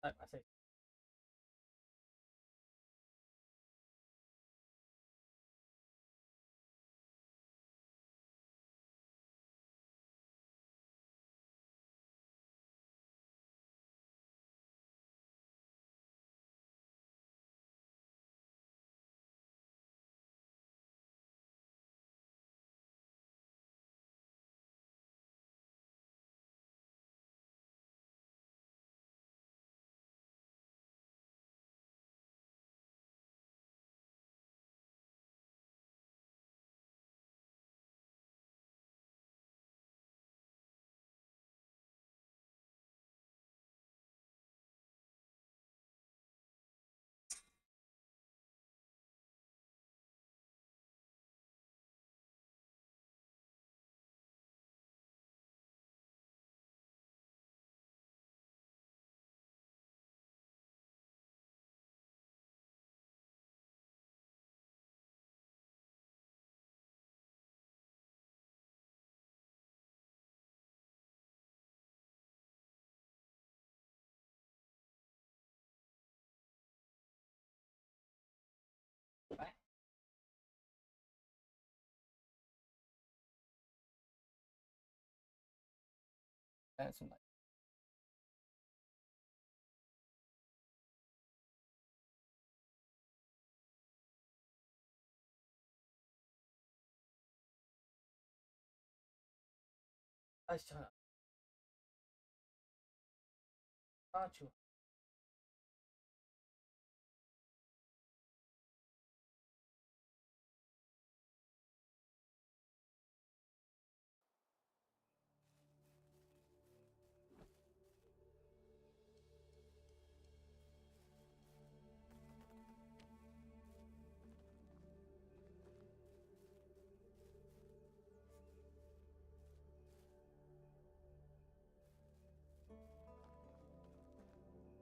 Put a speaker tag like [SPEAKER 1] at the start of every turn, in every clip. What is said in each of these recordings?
[SPEAKER 1] Like I say. Right. That's some like nice turn up, aren't you?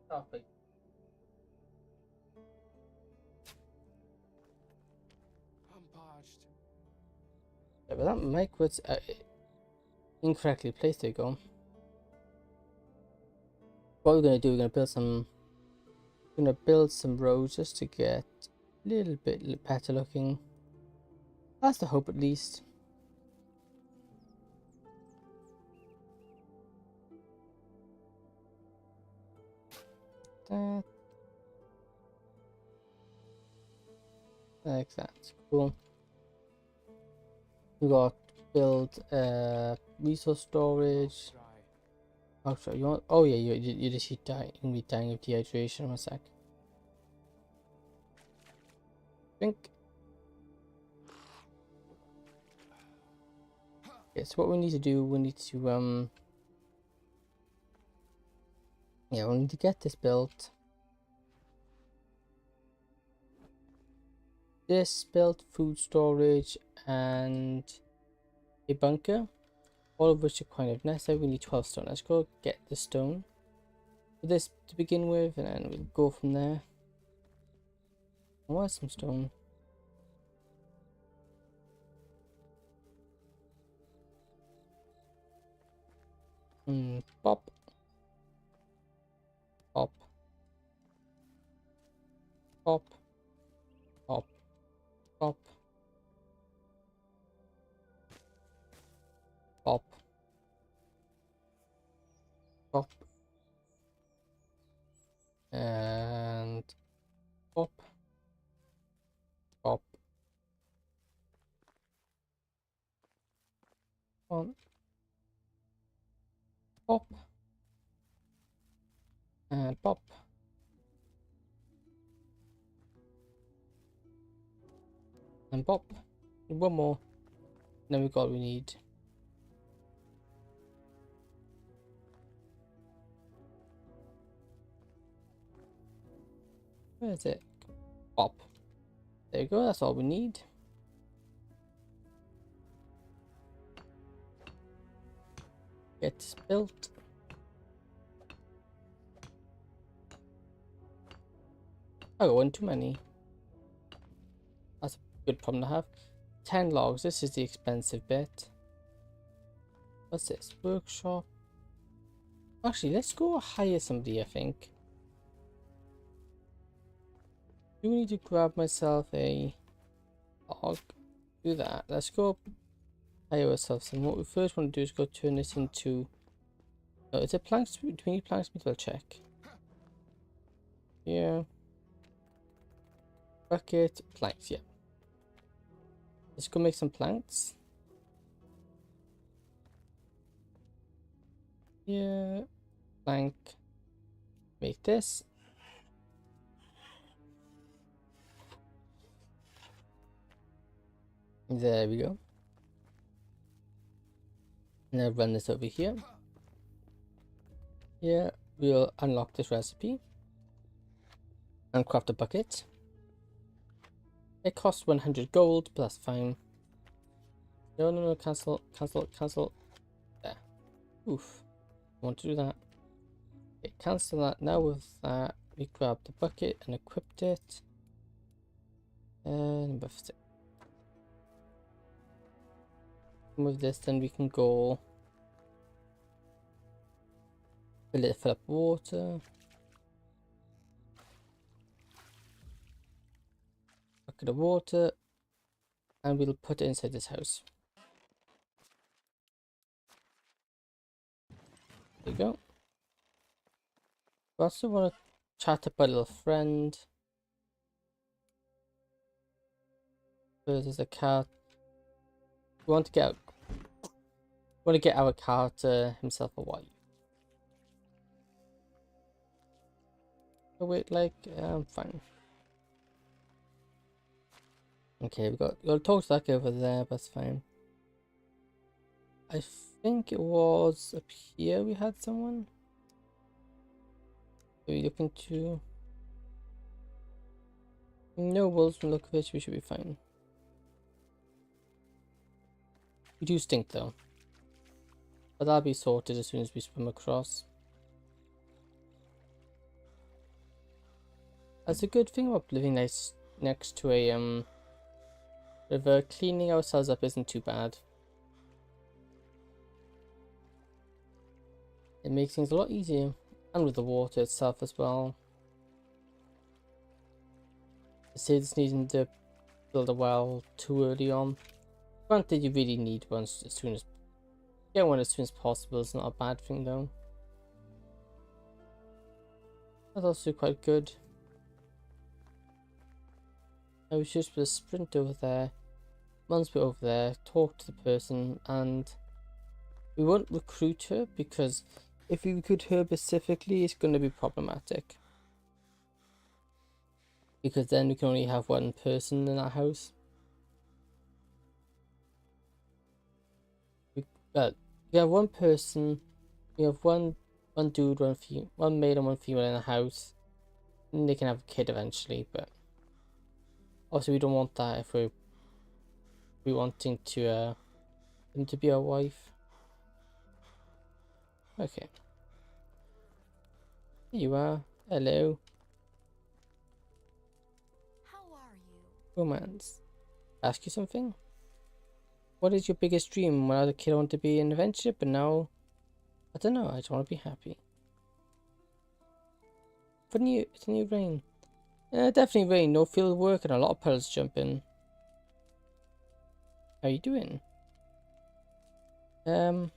[SPEAKER 1] Topic.
[SPEAKER 2] I'm parched.
[SPEAKER 1] Yeah, but that mic was incorrectly placed. There you go. What we're gonna do? We're gonna build some roads just to get a little bit better looking. That's the hope, at least. That, like that. Cool. We got build resource storage.
[SPEAKER 2] Dry.
[SPEAKER 1] Oh, sorry, you want? Oh yeah, you just dying. You be dying of dehydration. One sec. Drink. Okay, so what we need to do, we need to yeah, we need to get this built. This built, food storage, and a bunker, all of which are kind of necessary. We need 12 stone. Let's go get the stone for this to begin with, and then we'll go from there. Where's some stone? Pop, pop, pop, pop, pop, pop, pop, and pop, pop, on, pop, and pop, and pop. One more. Then we got what we need. Where is it? Pop. There you go. That's all we need. Get this built. I got one too many. That's a good problem to have. 10 logs. This is the expensive bit. What's this? Workshop. Actually, let's go hire somebody, I think. do need to grab myself a log. Do that. Let's go hire ourselves some. What we first want to do is go turn this into. Oh, is it planks? Do we need planks? We'll check. Yeah. Bucket, planks, yeah. Let's go make some planks. Yeah. Plank. Make this. There we go. Now run this over here. Yeah, we'll unlock this recipe and craft a bucket. It costs 100 gold, but that's fine. No, cancel. There. Oof. I want to do that. Okay, cancel that. Now with that, we grab the bucket and equipped it. Number 6. With this, then we can go fill up water. Bucket of water, and we'll put it inside this house. There you go. We also want to chat about a little friend. There's a cat. We want to get our cat himself a wife. Oh wait, like fine. Okay, we'll talk to that guy over there, but that's fine. I think it was up here we had someone. Are we looking to? No wolves from look fish, we should be fine. We do stink though. But that'll be sorted as soon as we swim across. That's a good thing about living next to a river. Cleaning ourselves up isn't too bad. It makes things a lot easier. And with the water itself as well. It saves needing to build a well too early on. Granted, you really need one as soon as get one as soon as possible. It's not a bad thing though. That's also quite good. I was just going to sprint over there, once we're over there, talk to the person, and we won't recruit her because if we recruit her specifically, it's going to be problematic. Because then we can only have one person in our house. We have one person, we have one dude, one male and one female in the house, and they can have a kid eventually, but also we don't want that if we're wanting to them to be our wife. Okay. Here you are. Hello.
[SPEAKER 3] How are you?
[SPEAKER 1] Romance. Ask you something? What is your biggest dream? When I was a kid I wanted to be an adventurer, but now I don't know, I just want to be happy. It's a new rain. Yeah, definitely rain, no field work and a lot of puddles jumping. How you doing? More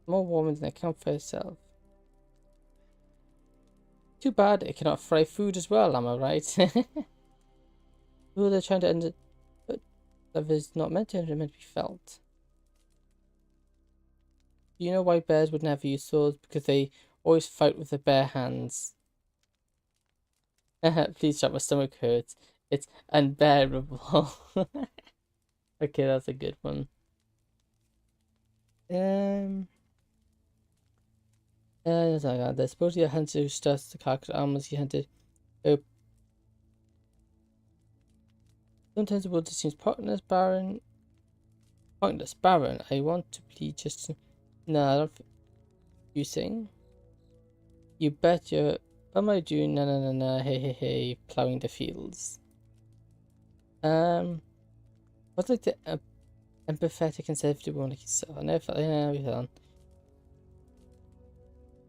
[SPEAKER 1] warm than the campfire itself. Too bad it cannot fry food as well, am I right? Oh, they're trying to end it, but love is not meant to be felt. You know why bears would never use swords? Because they always fight with their bare hands. Please stop, my stomach hurts. It's unbearable. Okay, that's a good one. I suppose the hunter who starts the carcass armors he hunted. Sometimes the world just seems pointless, barren. I want to please just. No, I don't. You sing? You bet your. What am I doing? No. Hey. Plowing the fields. What's like the empathetic and sensitive one like yourself? I never felt. Yeah, we on.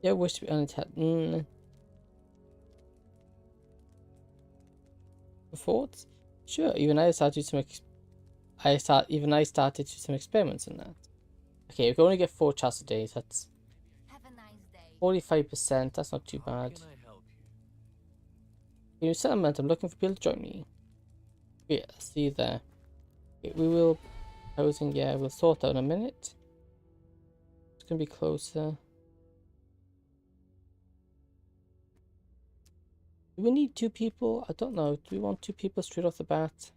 [SPEAKER 1] Yeah, wish to be unattached. Thoughts? Sure. Even I started some. I started some experiments on that. Okay, we can only get 4 chats a day. So that's
[SPEAKER 3] Have a nice day.
[SPEAKER 1] 45%. That's not too bad.
[SPEAKER 4] Can I help you?
[SPEAKER 1] New settlement. I'm looking for people to join me. Yeah, see you there. Okay, we will. Housing. Yeah, we'll sort out in a minute. It's gonna be closer. Do we need 2 people? I don't know. Do we want 2 people straight off the bat?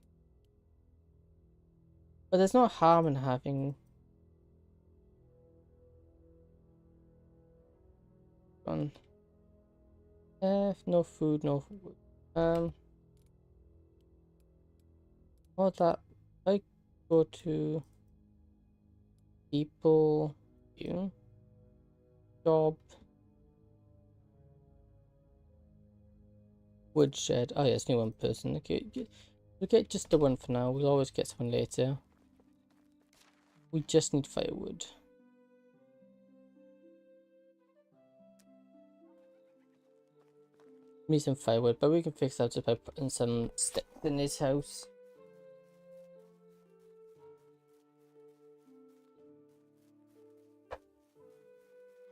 [SPEAKER 1] But there's no harm in having one. No food, no food. What that? I go to people, you, job, woodshed. Oh, yeah, it's only 1 person. Okay, we'll get just the one for now. We'll always get someone later. We just need firewood. Need some firewood, but we can fix that just by putting some sticks in this house.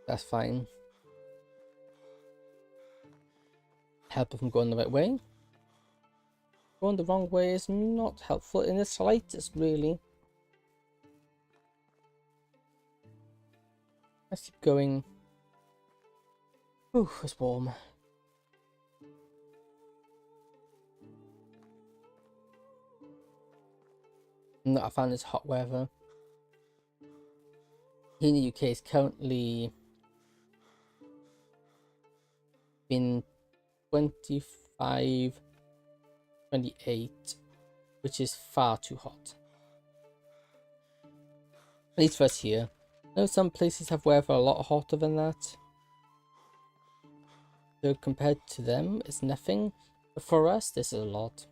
[SPEAKER 1] That's fine. Help if I'm going the right way. Going the wrong way is not helpful in the slightest, really. Let's keep going. Ooh, it's warm. I'm not a fan of this hot weather. Here in the UK, it's currently been 25, 28, which is far too hot. At least for us here. I know some places have weather a lot hotter than that. So compared to them, it's nothing. But for us, this is a lot.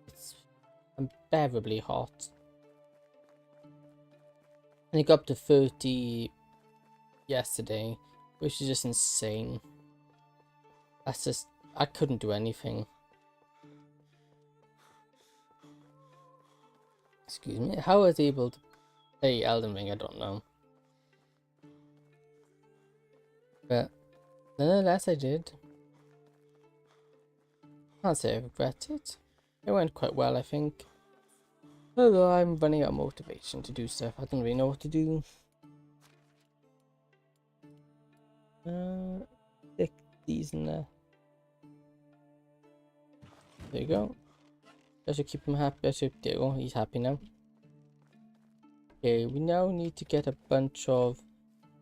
[SPEAKER 1] It's unbearably hot. And it got up to 30 yesterday, which is just insane. That's just, I couldn't do anything. Excuse me, how I was able to play Elden Ring, I don't know. But nonetheless, I did. Can't say I regret it. It went quite well, I think. Although I'm running out of motivation to do stuff. I don't really know what to do. Stick these in there. There you go. I should keep him happy. There you go. He's happy now. Okay, we now need to get a bunch of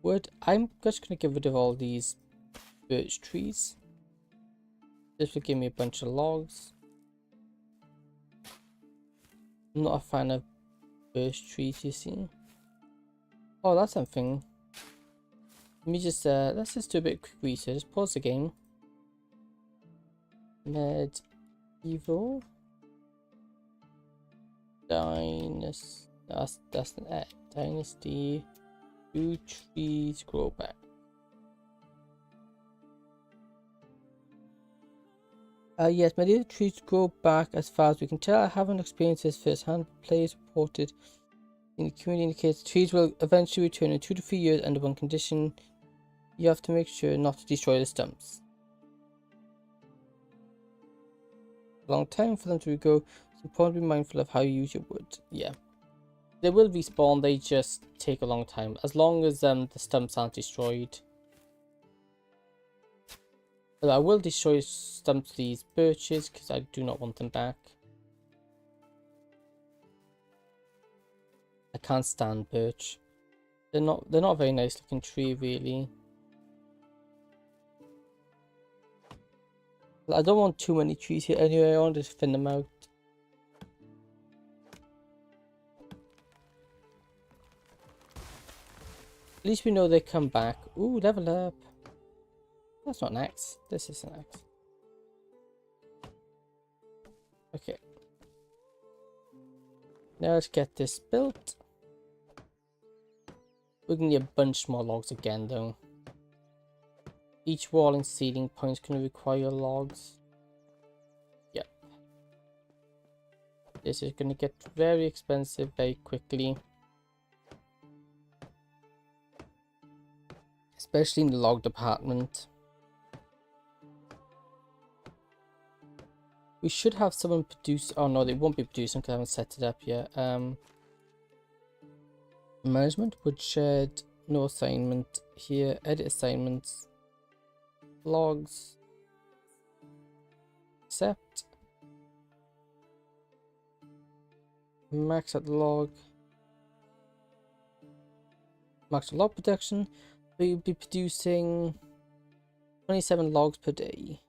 [SPEAKER 1] wood. I'm just gonna get rid of all these birch trees. This will give me a bunch of logs. I'm not a fan of birch trees, you see. Oh, that's something. Let me just let's just do a bit of quick research. Just pause the game. Medieval Dynasty. That's an Dynasty. Do trees grow back? Yes, medieval trees grow back as far as we can tell. I haven't experienced this firsthand. Players reported in the community indicates trees will eventually return in 2 to 3 years under one condition. You have to make sure not to destroy the stumps. A long time for them to regrow. It's important to be mindful of how you use your wood. Yeah. They will respawn, they just take a long time. As long as the stumps aren't destroyed. But I will destroy stumps these birches because I do not want them back. I can't stand birch. They're not a very nice looking tree, really. I don't want too many trees here anyway. I want to thin them out. At least we know they come back. Ooh, level up. That's not an axe. This is an axe. Okay. Now let's get this built. We're gonna need a bunch more logs again though. Each wall and ceiling point is gonna require logs. Yep. This is gonna get very expensive very quickly. Especially in the log department. We should have someone produce. Oh no, they won't be producing because I haven't set it up yet. Management, woodshed, no assignment here. Edit assignments, logs, accept, max at log, max log production. So you'll be producing 27 logs per day.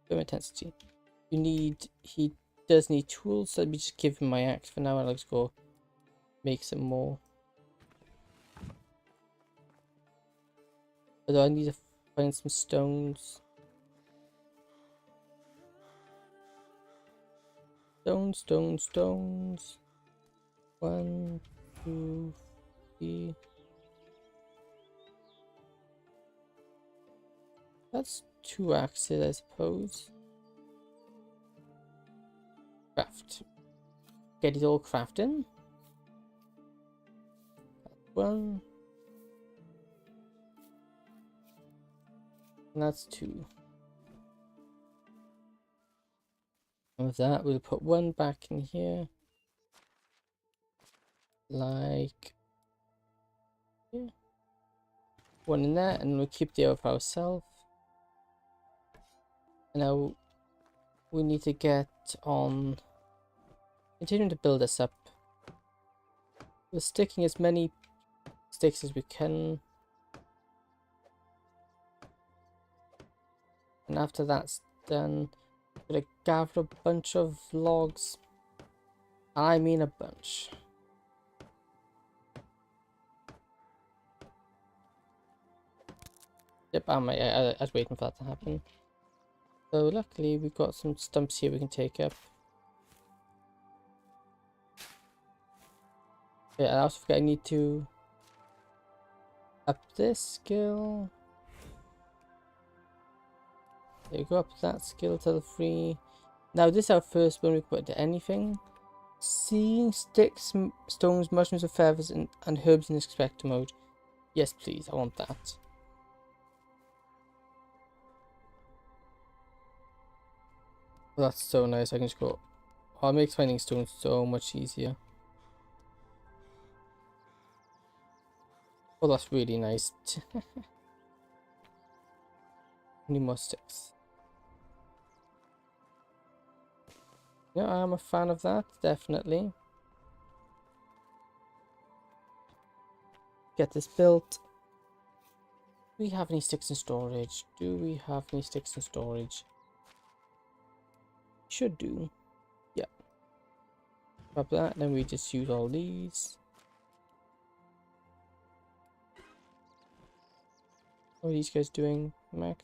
[SPEAKER 1] Intensity. He does need tools, so let me just give him my axe for now and let's go make some more. Although I need to find some stones. Stones. 1, 2, 3. That's 2 axes, I suppose. Craft. Get it all crafting. That's 1. And that's 2. And with that, we'll put 1 back in here. Like... yeah. 1 in there, and we'll keep the other for ourselves. And now we need to get on continuing to build this up. We're sticking as many sticks as we can. And after that's done, we're gonna gather a bunch of logs. I mean a bunch. Yep, I was waiting for that to happen. So luckily we've got some stumps here we can take up. Yeah, I also forget I need to up this skill. There you go, up that skill to the 3. Now this is our first one we put into anything. Seeing sticks, stones, mushrooms, or feathers, and herbs in expector mode. Yes please, I want that. Oh, that's so nice, I can just go... oh, it makes finding stones so much easier. Oh, that's really nice. Need more sticks. Yeah, I'm a fan of that, definitely. Get this built. Do we have any sticks in storage? Should do. Yeah. Grab that, then we just use all these. What are these guys doing? Max.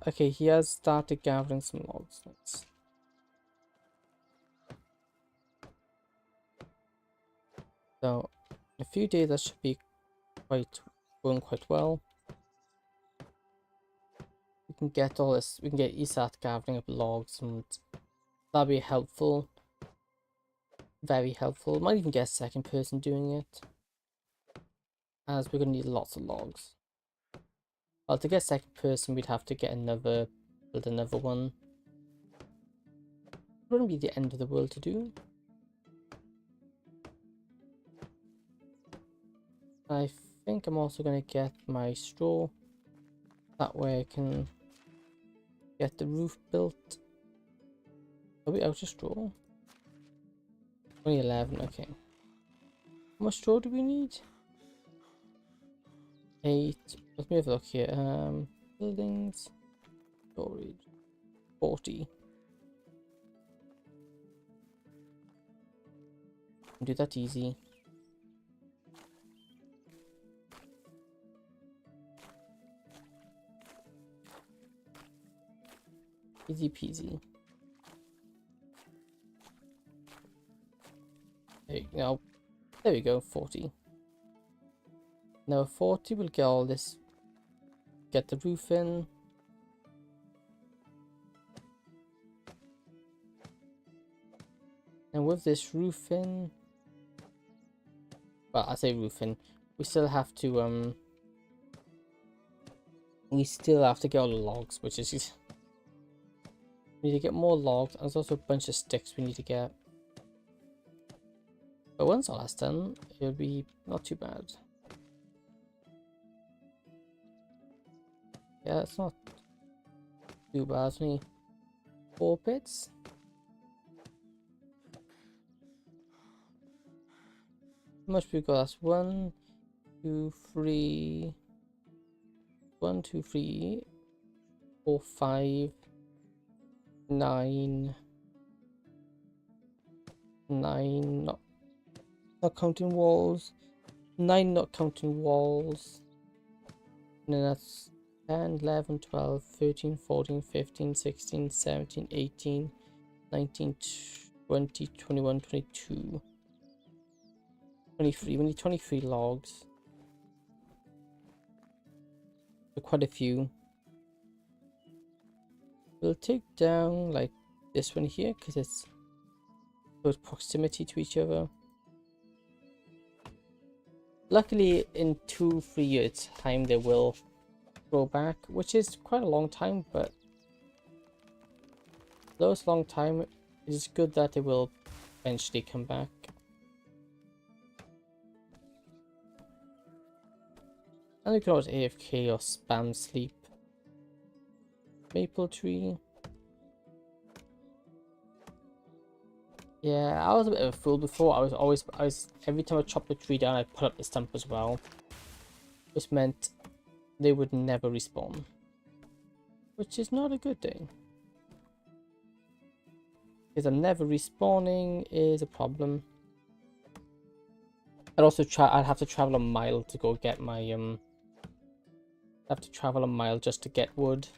[SPEAKER 1] Okay, he has started gathering some logs. Let's... so, in a few days that should be going quite well. We can get all this, we can get ESAT gathering up logs, and that'll be helpful. Very helpful. Might even get a second person doing it, as we're gonna need lots of logs. Well, to get second person, we'd have to get build another one. It wouldn't be the end of the world to do. I think I'm also going to get my straw. That way I can get the roof built. Are we out of straw? Only 11, okay. How much straw do we need? 8. Let me have a look here. Buildings. Storage. 40. Do that easy. Easy peasy. Okay, now There we go, 40. Now 40, we'll get all this, get the roof in. And with this roof in, well, I say roof in, we still have to get all the logs, which is, we need to get more logs, and there's also a bunch of sticks we need to get. But once all that's done, it'll be not too bad. Yeah, it's not too bad. It's only 4 bits. How much we got? That's 1, 2, 3. 1, 2, 3, 4, 5, 9. 9, not counting walls. 9, not counting walls. And then that's 10, 11, 12, 13, 14, 15, 16, 17, 18, 19, 20, 21, 22, 23. We need 23 logs. Quite a few. We'll take down like this one here because it's close proximity to each other. Luckily, in 2-3 years time they will grow back, which is quite a long time, but though it's a long time, it is good that they will eventually come back. And you can always AFK or spam sleep. Maple tree. Yeah, I was a bit of a fool before. I was every time I chopped the tree down, I'd put up the stump as well. Which meant they would never respawn. Which is not a good thing. Because I'm never respawning is a problem. I'd have to travel a mile to go get my have to travel a mile just to get wood.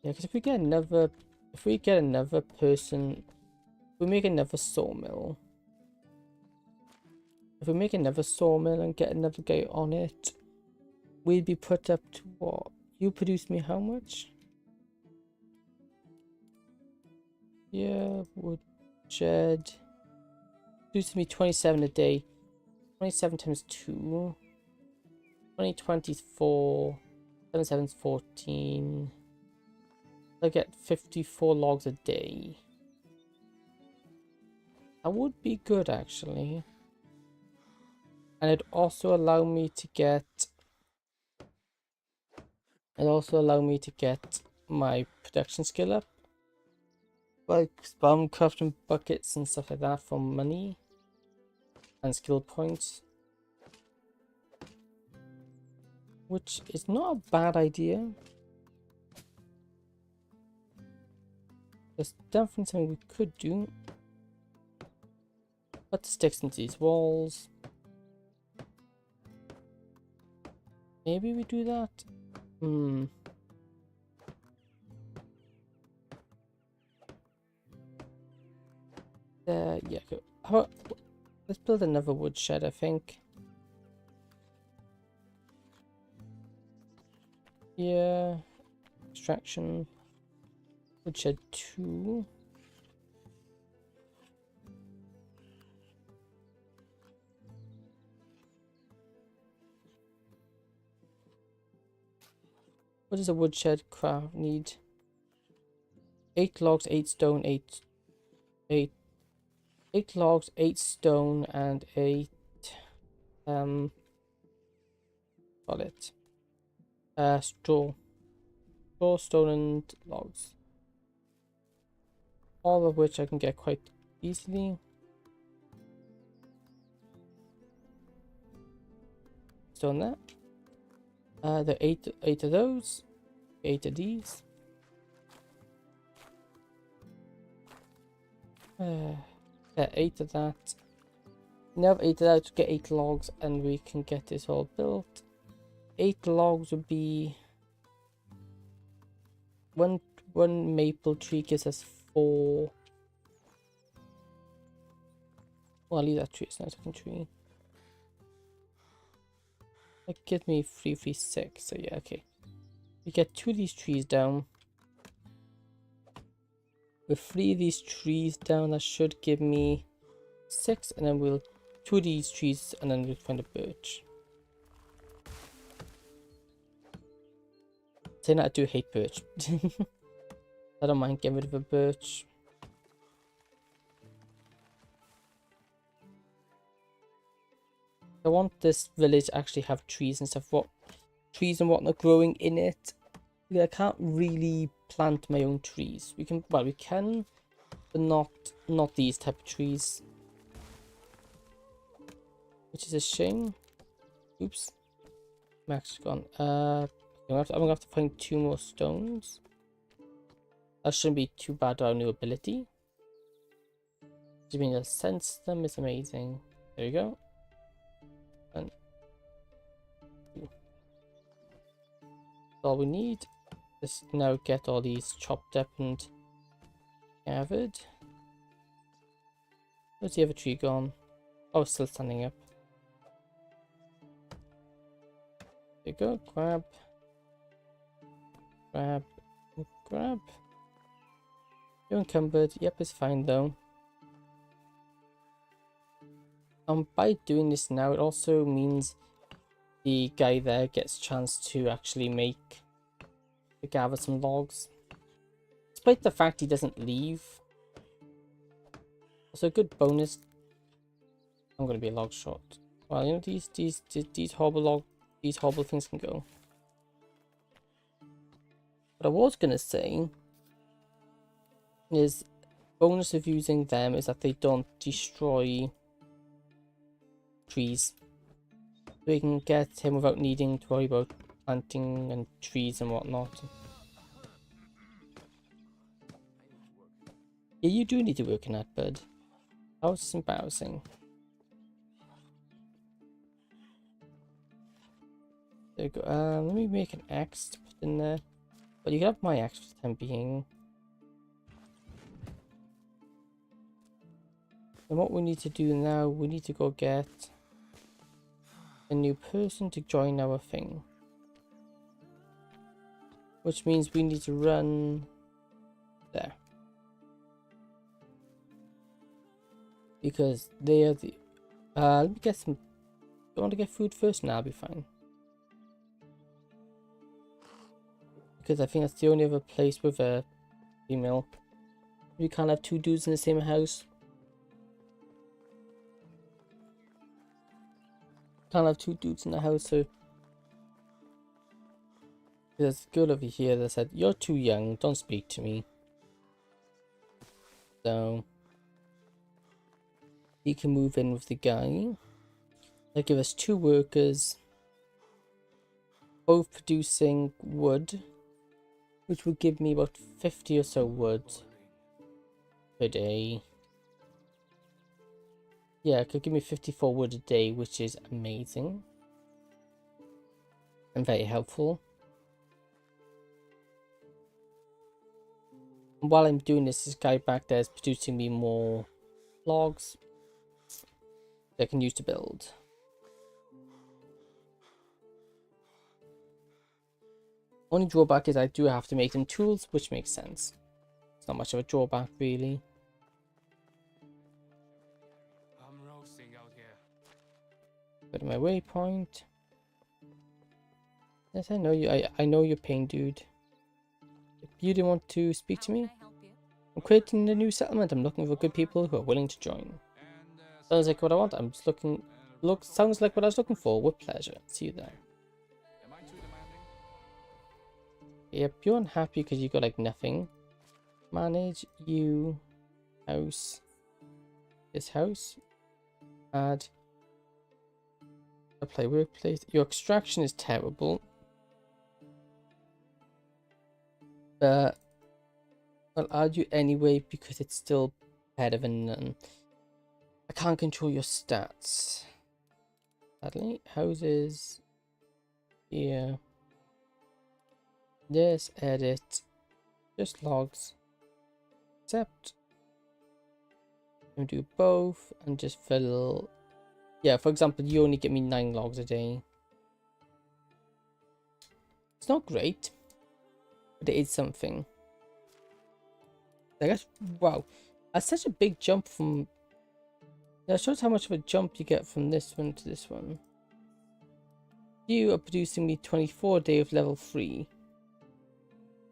[SPEAKER 1] Yeah, because if we get another person, if we make another sawmill. If we make another sawmill and get another guy on it, we'd be put up to what? You produce me how much? Yeah, wood shed. Produce me 27 a day. 27 times 2. 20, 24. 7, 7 is 14. I get 54 logs a day. That would be good actually. And it'd also allow me to get my production skill up. Like spam crafting buckets and stuff like that for money. And skill points. Which is not a bad idea. There's definitely something we could do. Put the sticks into these walls. Maybe we do that? Yeah, go. How about, let's build another wood shed, I think. Yeah. Extraction. Woodshed 2. What does a woodshed craft need? 8 logs, 8 stone, 8 logs, 8 stone, and 8 call it straw, stone, and logs. All of which I can get quite easily. Stone that. The 8 of those, 8 of these. 8 of that. Now have 8 of that to get 8 logs, and we can get this all built. 8 logs would be one maple tree gives us 4 Well, I'll leave that tree. It's a nice looking tree. That gives me 336. So yeah, okay. We get 2 of these trees down. With 3 of these trees down, that should give me 6, and then we'll 2 of these trees, and then we'll find a birch. Saying that, I do hate birch. I don't mind getting rid of a birch. I want this village to actually have trees and stuff. Trees and whatnot growing in it. Yeah, I can't really plant my own trees. We can, well, we can, but not these type of trees, which is a shame. Oops, Max gone. I'm gonna have to find 2 more stones. That shouldn't be too bad. Our new ability. Just being able to sense them is amazing. There you go. And all we need is now get all these chopped up and gathered. Where's the other tree gone? Oh, it's still standing up. There you go. Grab. Grab. Grab. You're encumbered. Yep, it's fine though. By doing this now, it also means the guy there gets a chance to actually gather some logs. Despite the fact he doesn't leave. Also a good bonus. I'm gonna be a log short. Well, you know, these horrible things can go. What I was gonna say is bonus of using them is that they don't destroy trees. So we can get him without needing to worry about planting and trees and whatnot. Yeah, you do need to work on that, bud. That was embarrassing. There you go. Let me make an axe to put in there. But you can have my axe for the time being. And what we need to do now, we need to go get a new person to join our thing. Which means we need to run there. Because they are the... let me get some... Do you want to get food first? Nah, I'll be fine. Because I think that's the only other place with a female. We can't have 2 dudes in the same house. Can't have 2 dudes in the house, so... There's a girl over here that said, "You're too young, don't speak to me." So... he can move in with the guy. They give us 2 workers. Both producing wood. Which would give me about 50 or so wood per day. Yeah, it could give me 54 wood a day, which is amazing. And very helpful. And while I'm doing this guy back there is producing me more logs that I can use to build. Only drawback is I do have to make them tools, which makes sense. It's not much of a drawback, really.
[SPEAKER 2] I'm roasting out here.
[SPEAKER 1] Go to my waypoint. Yes, I know you. I know your pain, dude. You didn't want to speak to me? I'm creating a new settlement. I'm looking for good people who are willing to join. Sounds like what I want. I'm just looking. Sounds like what I was looking for. With pleasure. See you there.
[SPEAKER 2] Am I too demanding?
[SPEAKER 1] Yep, you're unhappy because you got like nothing. Manage you house. This house. Add. Apply workplace. Your extraction is terrible. But I'll add you anyway because it's still better than none. I can't control your stats. Sadly, houses. Here. Yes, edit. Just logs. Accept. I'm gonna do both and just fill. Yeah, for example, you only get me 9 logs a day. It's not great, but it is something. I guess, wow, that's such a big jump from. That shows how much of a jump you get from this one to this one. You are producing me 24 a day of level 3.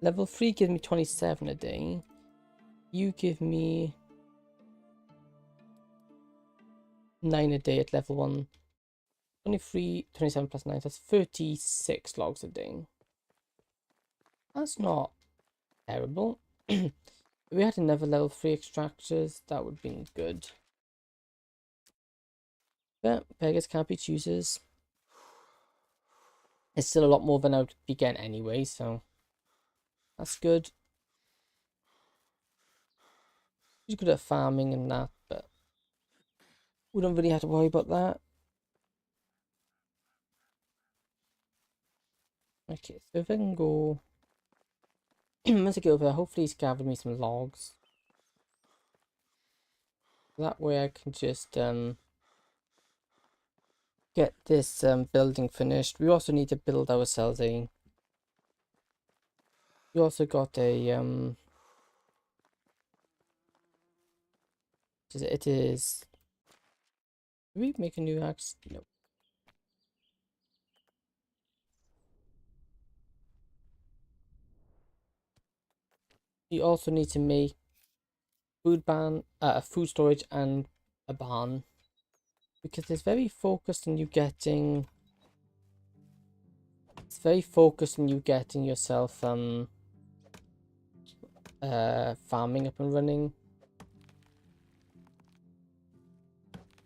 [SPEAKER 1] Level 3 gives me 27 a day. You give me 9 a day at level 1. 23, 27 plus 9, that's 36 logs a day. That's not terrible. If we had another level 3 extractors, that would have been good. But beggars can't be choosers. It's still a lot more than I would be getting anyway, so that's good. He's good at farming and that, but we don't really have to worry about that. Okay, so if I can go. Once I get over there, hopefully he's gathered me some logs. That way I can just get this building finished. We also need to build ourselves a. We also got a It is. Did we make a new axe? No. You also need to make food storage and a barn, because it's very focused on you getting. It's very focused on you getting yourself farming up and running.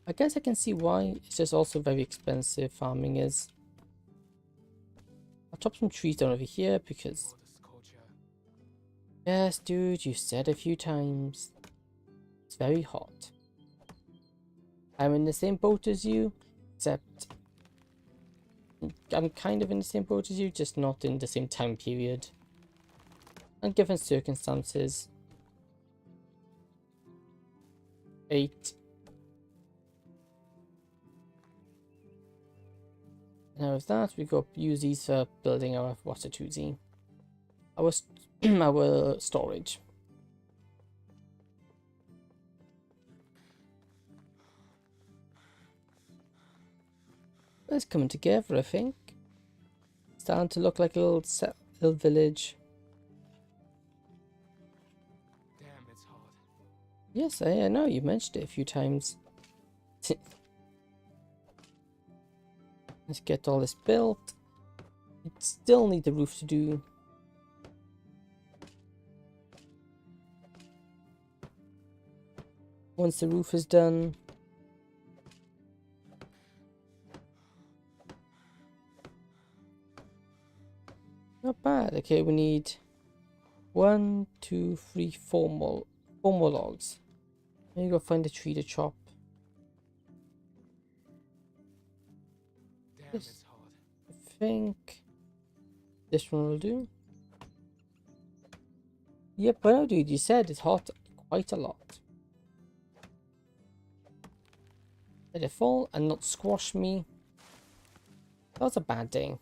[SPEAKER 1] I guess I can see why. It's just also very expensive farming is. I'll chop some trees down over here because. Yes, dude, you said a few times. It's very hot. I'm in the same boat as you, except I'm kind of in the same boat as you, just not in the same time period. And given circumstances. 8. Now with that, we go use these for building our water jacuzzi. Our storage. It's coming together, I think. Starting to look like a little village.
[SPEAKER 2] Damn, it's hard.
[SPEAKER 1] Yes, I know, you mentioned it a few times. Let's get all this built. We still need the roof to do. Once the roof is done. Not bad. Okay, we need 1, 2, 3, 4 more logs. Let me go find a tree to chop.
[SPEAKER 2] Damn,
[SPEAKER 1] Yes.
[SPEAKER 2] it's hard.
[SPEAKER 1] I think this one will do. Yep, well, dude, you said it's hot quite a lot. Let it fall and not squash me. That was a bad day.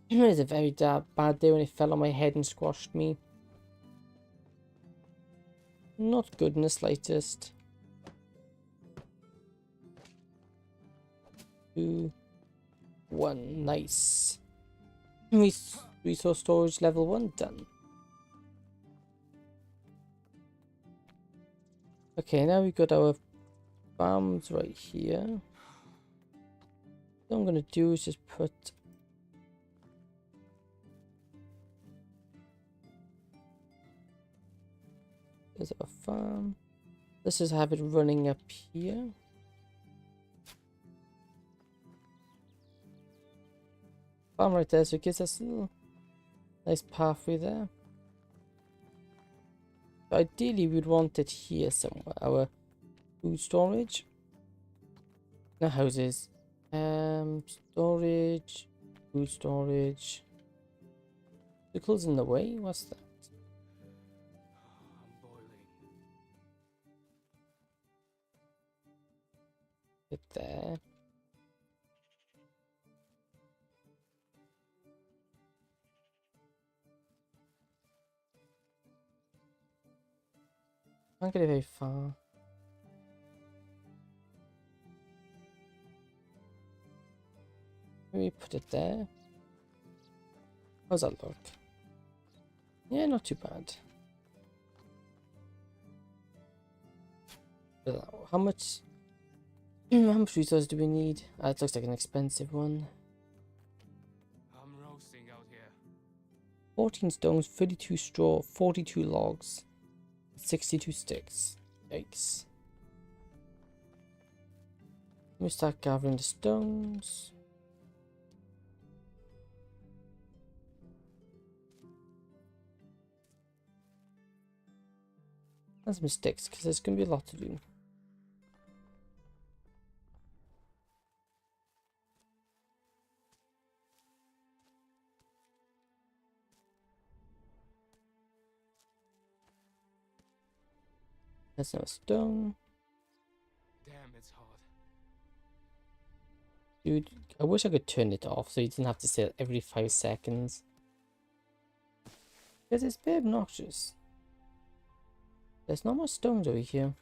[SPEAKER 1] It was a very bad day when it fell on my head and squashed me. Not good in the slightest. 2, 1, nice. Resource storage level 1 done. Okay, now we've got our farms right here. What I'm gonna do is just put. There's a farm. Let's just have it running up here. Farm right there, so it gives us a little nice pathway there. But ideally, we'd want it here somewhere. Our food storage. No houses. Storage. Food storage. Vehicles in the way? What's that? It there. Can't get it very far. Maybe put it there. How's that look? Yeah, not too bad. How much? How much resources do we need? It looks like an expensive one.
[SPEAKER 2] I'm roasting out here.
[SPEAKER 1] 14 stones, 32 straw, 42 logs, 62 sticks. Yikes. Let me start gathering the stones. That's mistakes, because there's going to be a lot to do. That's no stone.
[SPEAKER 2] Damn, it's hot.
[SPEAKER 1] Dude, I wish I could turn it off so you didn't have to say it every 5 seconds. Because it's a bit obnoxious. There's not much stones over here.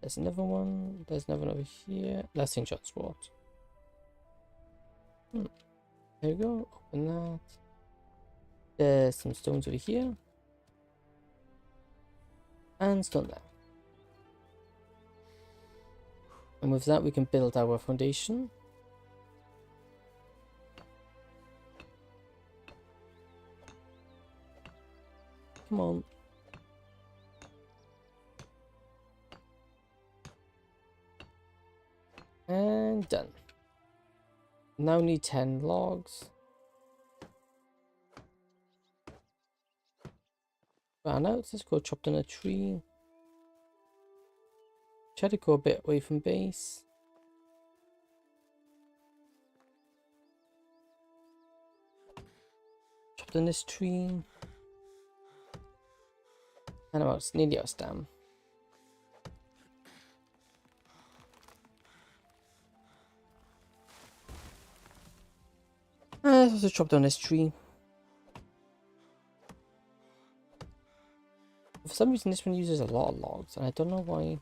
[SPEAKER 1] There's another one. There's another one over here. Let's see shot sword. There we go. Open that. There's some stones over here. And stone there. And with that we can build our foundation. Come on. And done. Now need 10 logs. Ran out. Let's go chop down a tree. Try to go a bit away from base. Chop down this tree. And I'm out, nearly out of stam. Let's also chop down this tree. For some reason this one uses a lot of logs and I don't know why.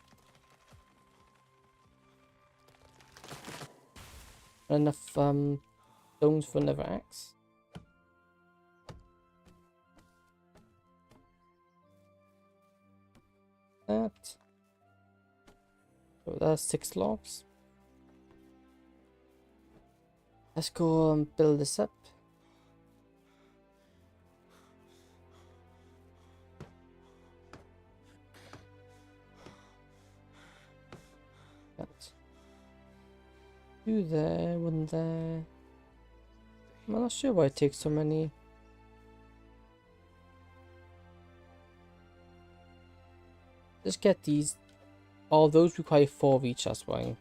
[SPEAKER 1] Enough stones for another axe. That. So that's 6 logs. Let's go and build this up. That. 2 there, 1 there. I'm not sure why it takes so many. Just get these. All those require 4 of each, that's why.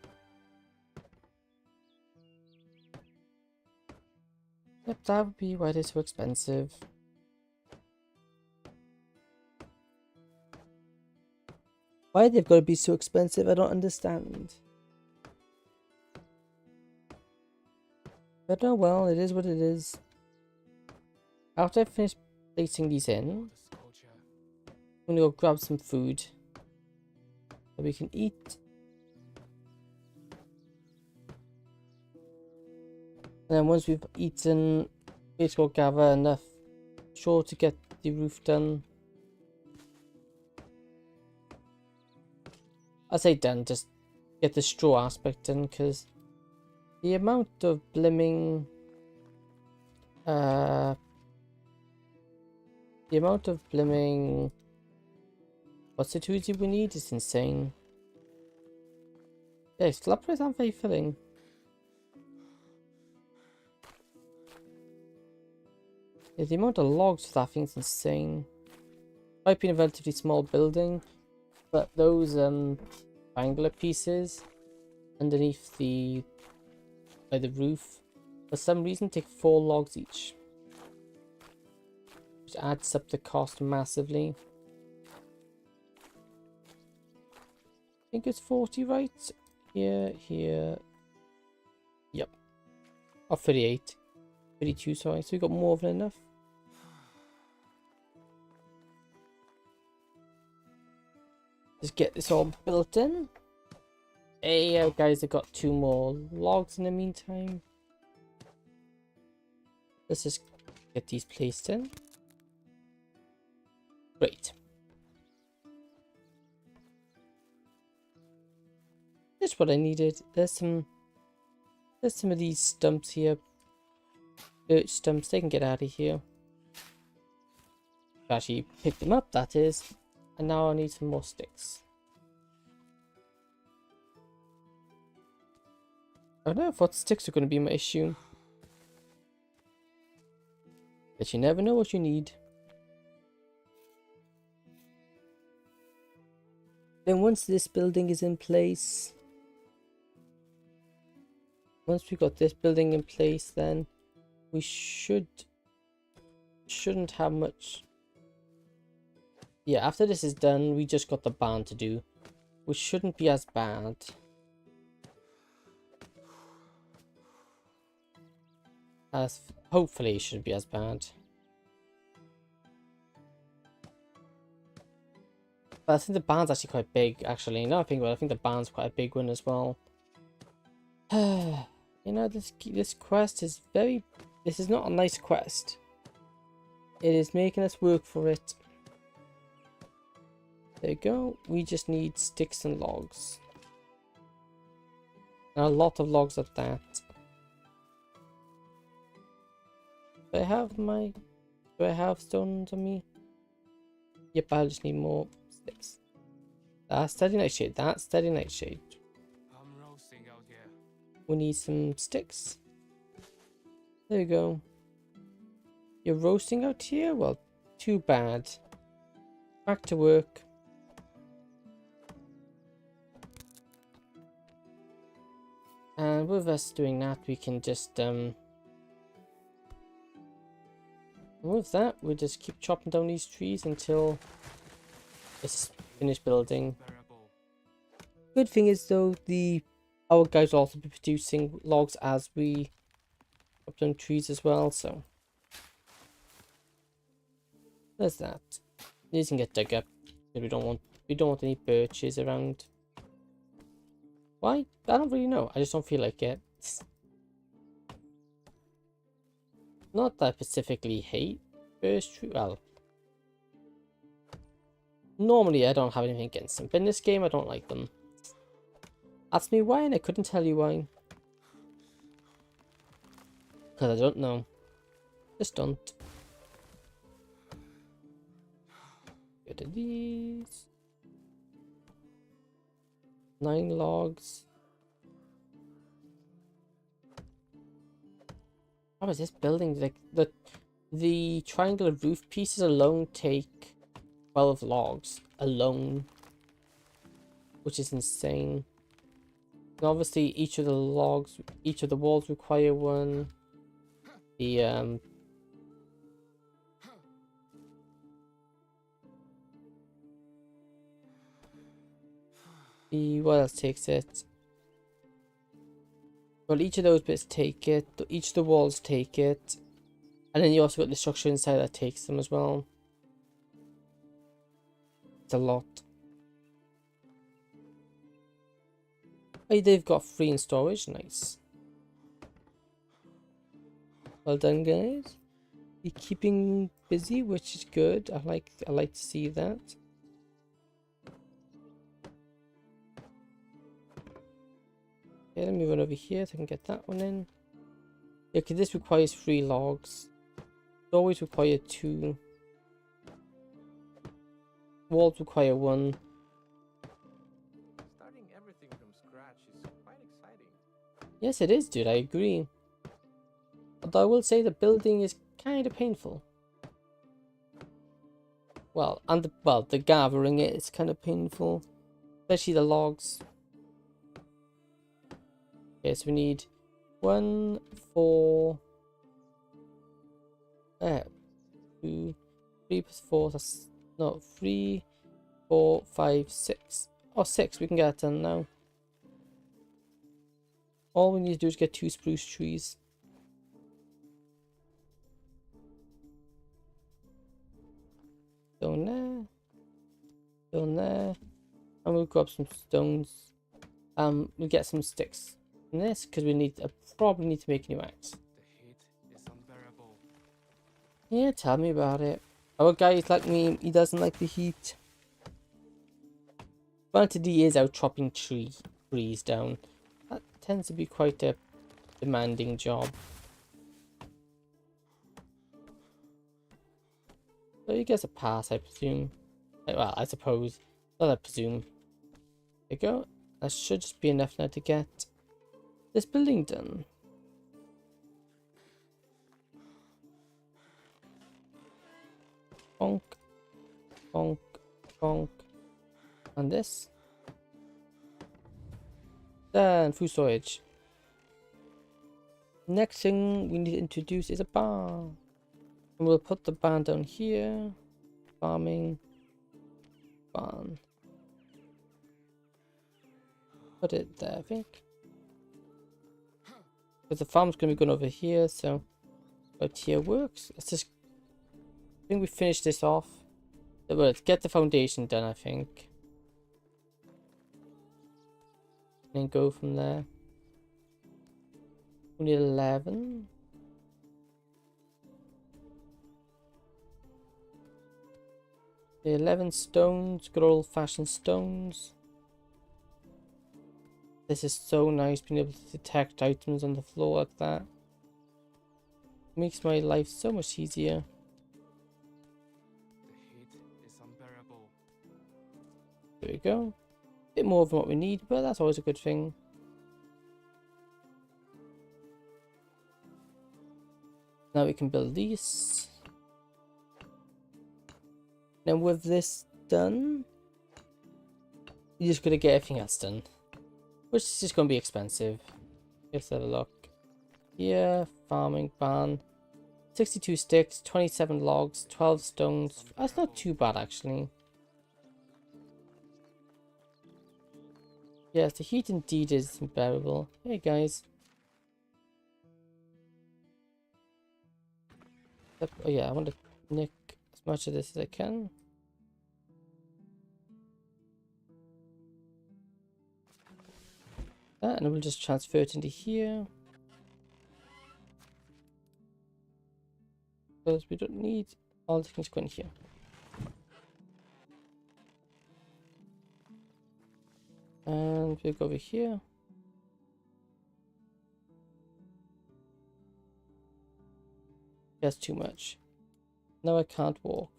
[SPEAKER 1] Yep, that would be why they're so expensive. Why they've got to be so expensive, I don't understand. But oh well, it is what it is. After I finish placing these in, I'm gonna go grab some food that we can eat. And then once we've eaten, let's go gather enough straw to get the roof done. I say done, just get the straw aspect done, because the amount of blimming what's it we need is insane. Yeah, flappers aren't very filling. Yeah, the amount of logs for that thing is insane. Might be a relatively small building, but those triangular pieces underneath the roof for some reason take 4 logs each, which adds up the cost massively. think it's 40, right? Here. Yep. Or 38. 32, sorry. So we got more than enough. Just get this all built in. Hey, guys, I got 2 more logs in the meantime. Let's just get these placed in. Great. That's what I needed. There's some of these stumps here. Birch stumps, they can get out of here. Actually pick them up, that is. And now I need some more sticks. I don't know if what sticks are going to be my issue. But you never know what you need. Then once this building is in place, once we got this building in place, then we shouldn't have much. Yeah, after this is done, we just got the barn to do, which shouldn't be as bad. As hopefully it shouldn't be as bad. But I think the barn's actually quite big, actually. Now I think about it, I think the barn's quite a big one as well. You know, this quest is very... This is not a nice quest. It is making us work for it. There you go. We just need sticks and logs. And a lot of logs at that. Do I have stones on me? Yep, I just need more sticks. That's steady nightshade. That's steady nightshade.
[SPEAKER 2] I'm roasting out here.
[SPEAKER 1] We need some sticks. There you go. You're roasting out here? Well, too bad. Back to work. And with us doing that, we can just with that, we'll just keep chopping down these trees until it's finished building.
[SPEAKER 2] Bearable.
[SPEAKER 1] Good thing is though, our guys will also be producing logs as we chop down trees as well, so there's that. These can get dug up. We don't want any birches around. Why? I don't really know. I just don't feel like it. Not that I specifically hate birch tree. Well, normally I don't have anything against them, but in this game I don't like them. Ask me why, and I couldn't tell you why. Because I don't know. Just don't. Get to these. 9 logs. How is this building? Like the triangular roof pieces alone take 12 logs alone, which is insane. And obviously, each of the walls require one. What else takes it? Well, each of those bits take it. Each of the walls take it. And then you also got the structure inside that takes them as well. It's a lot. Hey, they've got free in storage. Nice. Well done, guys. You're keeping busy, which is good. I like to see that. Okay, let me run over here so I can get that one in. Yeah, because this requires 3 logs. It always require 2. Walls require 1.
[SPEAKER 4] Starting everything from scratch is quite exciting.
[SPEAKER 1] Yes, it is, dude. I agree. Although I will say the building is kind of painful. Well, the gathering it is kind of painful, especially the logs. Okay, so we need 1, 4, 2, 3 plus 4. That's no 3, 4, 5, 6. or 6. We can get it done now. All we need to do is get 2 spruce trees. Stone there. Stone there. And we'll grab some stones. We'll get some sticks from this because we need. Probably need to make a new axe.
[SPEAKER 2] The heat is unbearable.
[SPEAKER 1] Yeah, tell me about it. Our guy is like me. He doesn't like the heat. Granted, he is out chopping trees down. That tends to be quite a demanding job. So he gets a pass, I presume. Well, I suppose. Not I presume. There you go. That should just be enough now to get this building done. Bonk. Bonk. Bonk. And this. Then food storage. Next thing we need to introduce is a barn. And we'll put the barn down here. Farming. Barn. Put it there, I think. Because the farm's going to be going over here, so right here works. Let's just. I think we finished this off. Well, let's get the foundation done, I think. And go from there. We need 11. The 11 stones, good old fashioned stones. This is so nice being able to detect items on the floor like that. Makes my life so much easier.
[SPEAKER 2] The heat is unbearable.
[SPEAKER 1] There we go. Bit more than what we need, but that's always a good thing. Now we can build these. Now with this done, you're just gonna get everything else done. Which is just gonna be expensive. Let's have a look. Here, farming barn. 62 sticks, 27 logs, 12 stones. That's not too bad actually. Yes, the heat indeed is unbearable. Hey guys. Oh yeah, I want to nick as much of this as I can. That, and we'll just transfer it into here. Because we don't need all the things going here. And we'll go over here. That's too much. Now I can't walk.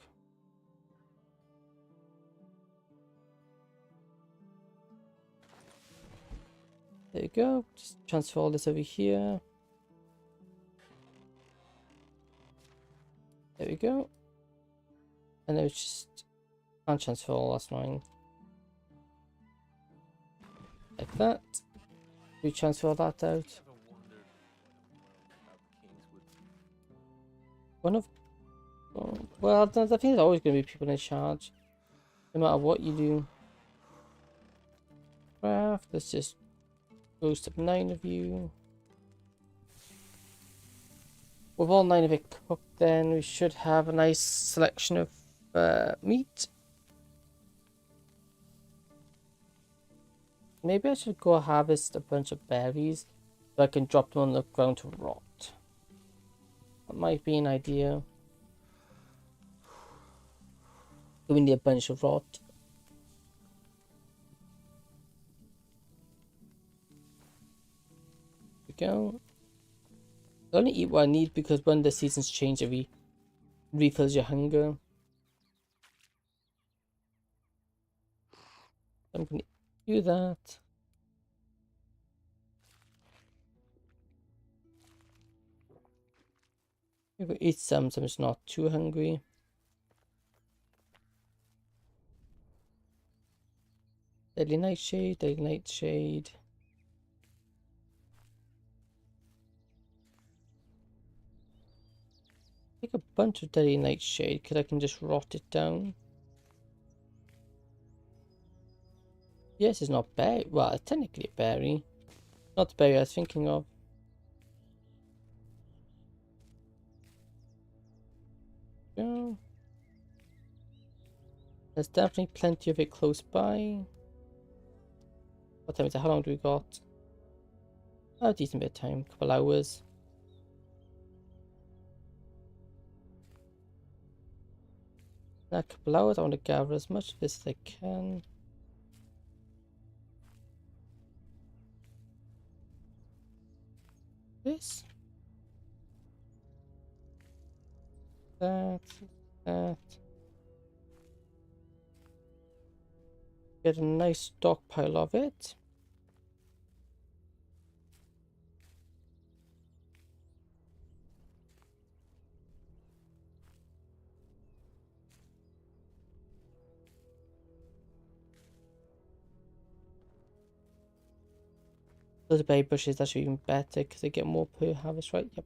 [SPEAKER 1] There you go. Just transfer all this over here. There we go. And now it's just can't transfer all, that's fine. Like that. We transfer that out. One of well, I think there's always going to be people in charge, no matter what you do. Craft. Let's just boost up 9 of you. With all 9 of it cooked, then we should have a nice selection of meat. Maybe I should go harvest a bunch of berries so I can drop them on the ground to rot. That might be an idea. We need a bunch of rot. There we go. I only eat what I need because when the seasons change, it refills your hunger. I'm gonna do that. I'm gonna eat some so I'm just not too hungry. Daily nightshade, daily nightshade. Take a bunch of daily nightshade because I can just rot it down. Yes, it's not berry. Well, it's technically a berry. Not the berry I was thinking of. Yeah. There's definitely plenty of it close by. What time is it? How long do we got? Oh, a decent bit of time. Couple hours. In a couple hours, I want to gather as much of this as I can. This. That. That. Get a nice stockpile of it. Those berry bushes, that's even better because they get more per harvest, right? Yep.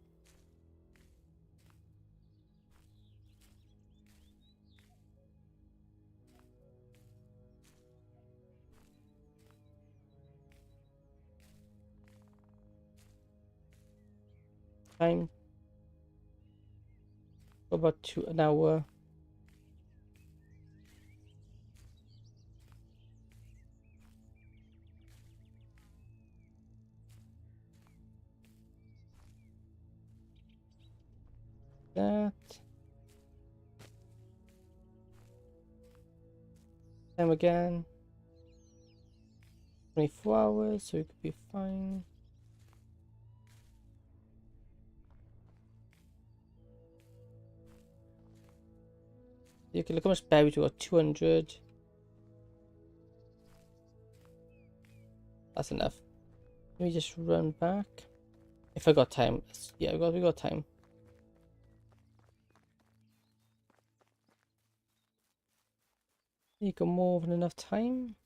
[SPEAKER 1] Time. About an hour. That. Time again. 24 hours, so it could be fine. You can look how much berries we got. 200. That's enough. Let me just run back. If I got time. Yeah, we got time. You got more than enough time.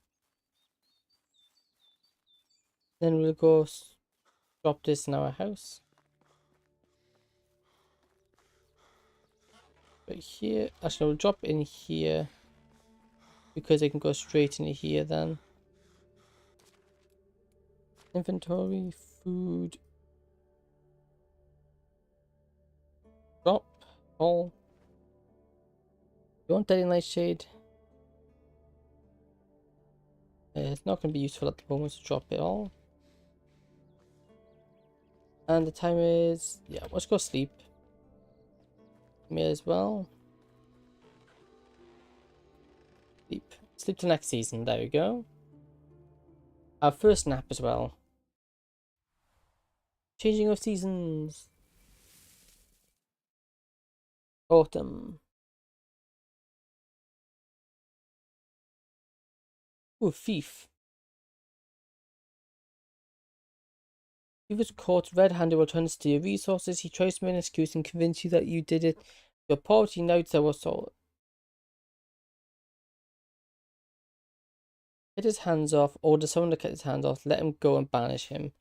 [SPEAKER 1] Then we'll go drop this in our house. Right here. Actually, we'll drop in here. Because it can go straight into here then. Inventory, food. Drop. All. You want that in nightshade? It's not going to be useful at the moment to drop it all. And the time is... yeah, let's go sleep. Me as well. Sleep. Sleep till next season. There we go. Our first nap as well. Changing of seasons. Autumn. Ooh, thief. He was caught red-handed while trying to steal resources. He tries to make an excuse and convince you that you did it. Your poverty notes that was all. Get his hands off, order someone to cut his hands off, let him go and banish him.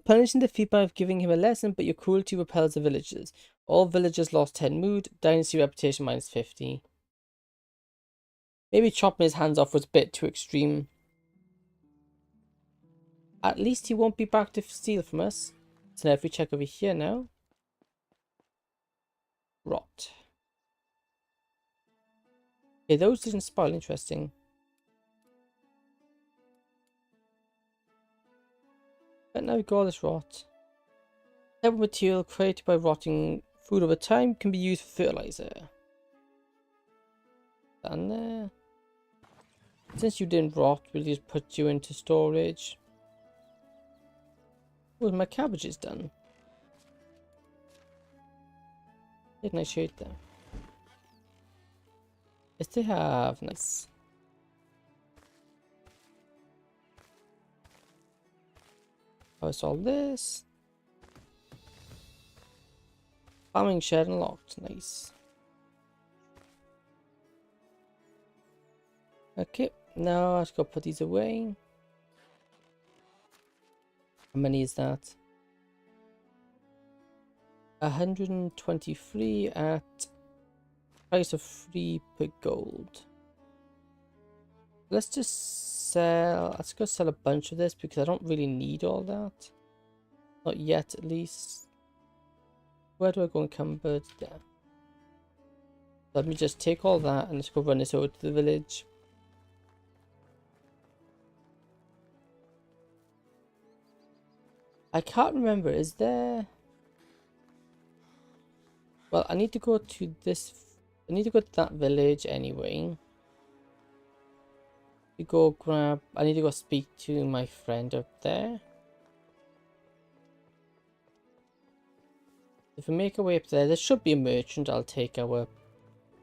[SPEAKER 1] Punishing the thief by giving him a lesson, but your cruelty repels the villagers. All villagers lost 10 mood, Dynasty reputation minus 50. Maybe chopping his hands off was a bit too extreme. At least he won't be back to steal from us. So now if we check over here now. Rot. Okay, those didn't spoil. Interesting. But now we got all this rot. Type of material created by rotting food over time can be used for fertilizer. And there. Since you didn't rot, we'll just put you into storage. Oh, my cabbage is done. Didn't I shade them? Yes, they have. Nice. How's all this? Farming shed unlocked. Nice. Okay, now I just gotta put these away. How many is that? 123 at price of 3 per gold. Let's just sell. Let's go sell a bunch of this because I don't really need all that. Not yet, at least. Where do I go encumbered? There. Let me just take all that and let's go run this over to the village. I can't remember. Is there? Well, I need to go to this. I need to go to that village anyway. To go grab. I need to go speak to my friend up there. If we make our way up there, there should be a merchant. I'll take our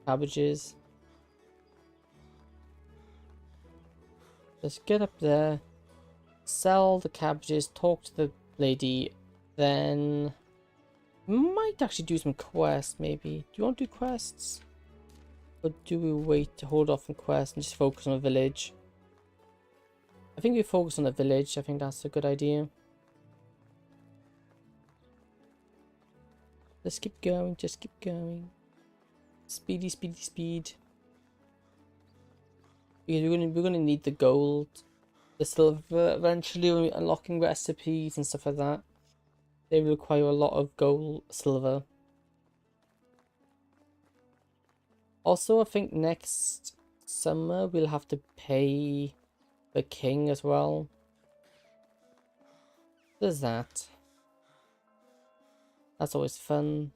[SPEAKER 1] cabbages. Let's get up there, sell the cabbages, talk to the lady, then might actually do some quests maybe. Do you want to do quests? Or do we wait to hold off on quests and just focus on a village? I think we focus on the village. I think that's a good idea. Let's keep going, just keep going. Speedy, speedy, speed. Because we're gonna need the gold, the silver eventually when we're unlocking recipes and stuff like that. They require a lot of gold, silver. Also, I think next summer we'll have to pay the king as well. There's that. That's always fun.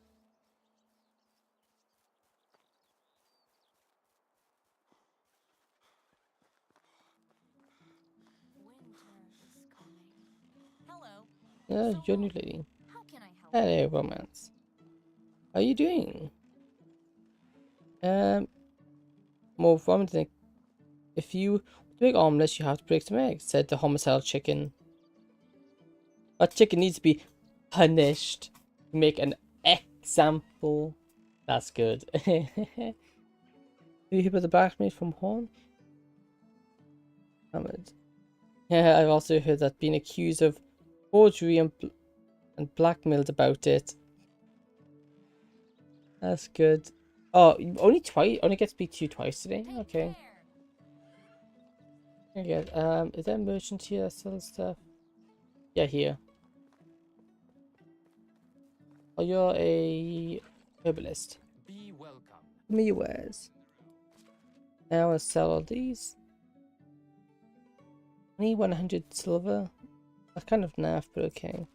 [SPEAKER 1] You're new lady.
[SPEAKER 3] How can I help?
[SPEAKER 1] Hello, romance. How are you doing? More from the if you make omelets, you have to break some eggs, said the homicidal chicken. A chicken needs to be punished. Make an example. That's good. Have you heard about the blacksmith from Horn? Hammered. Yeah, I've also heard that being accused of forgery and blackmailed about it. That's good. Oh, only twice? Only get to speak to you twice today? Okay. Okay, is there a merchant here that sells stuff? Yeah, here. Oh, you're a herbalist.
[SPEAKER 2] Be welcome.
[SPEAKER 1] Me wares. Now I want to sell all these. I need 100 silver. That's kind of naff, but okay.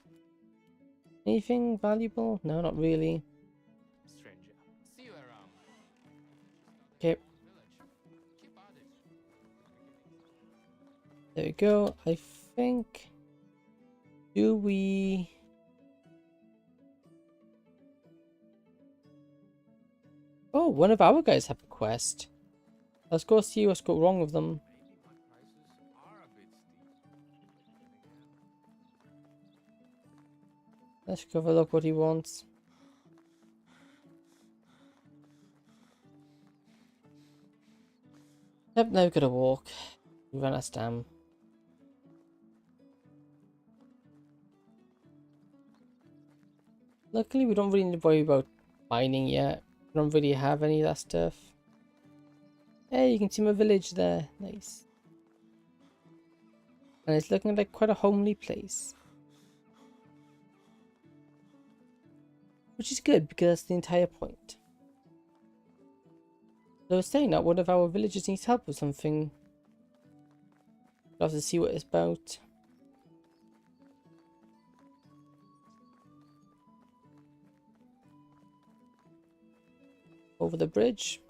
[SPEAKER 1] Anything valuable? No, not really.
[SPEAKER 2] Stranger. See you around.
[SPEAKER 1] Okay.
[SPEAKER 2] Village. Keep at it.
[SPEAKER 1] There we go. I think. Do we. Oh, one of our guys have a quest. Let's go see what's got wrong with them.
[SPEAKER 4] Maybe my prices are a bit steep.
[SPEAKER 1] Let's go have a look what he wants. Yep, now we've got to walk. We ran out of stam. Luckily, we don't really need to worry about mining yet. We don't really have any of that stuff. Hey, you can see my village there. Nice. And it's looking like quite a homely place. Which is good, because that's the entire point. So I was saying that one of our villagers needs help with something. We'll have to see what it's about. Over the bridge.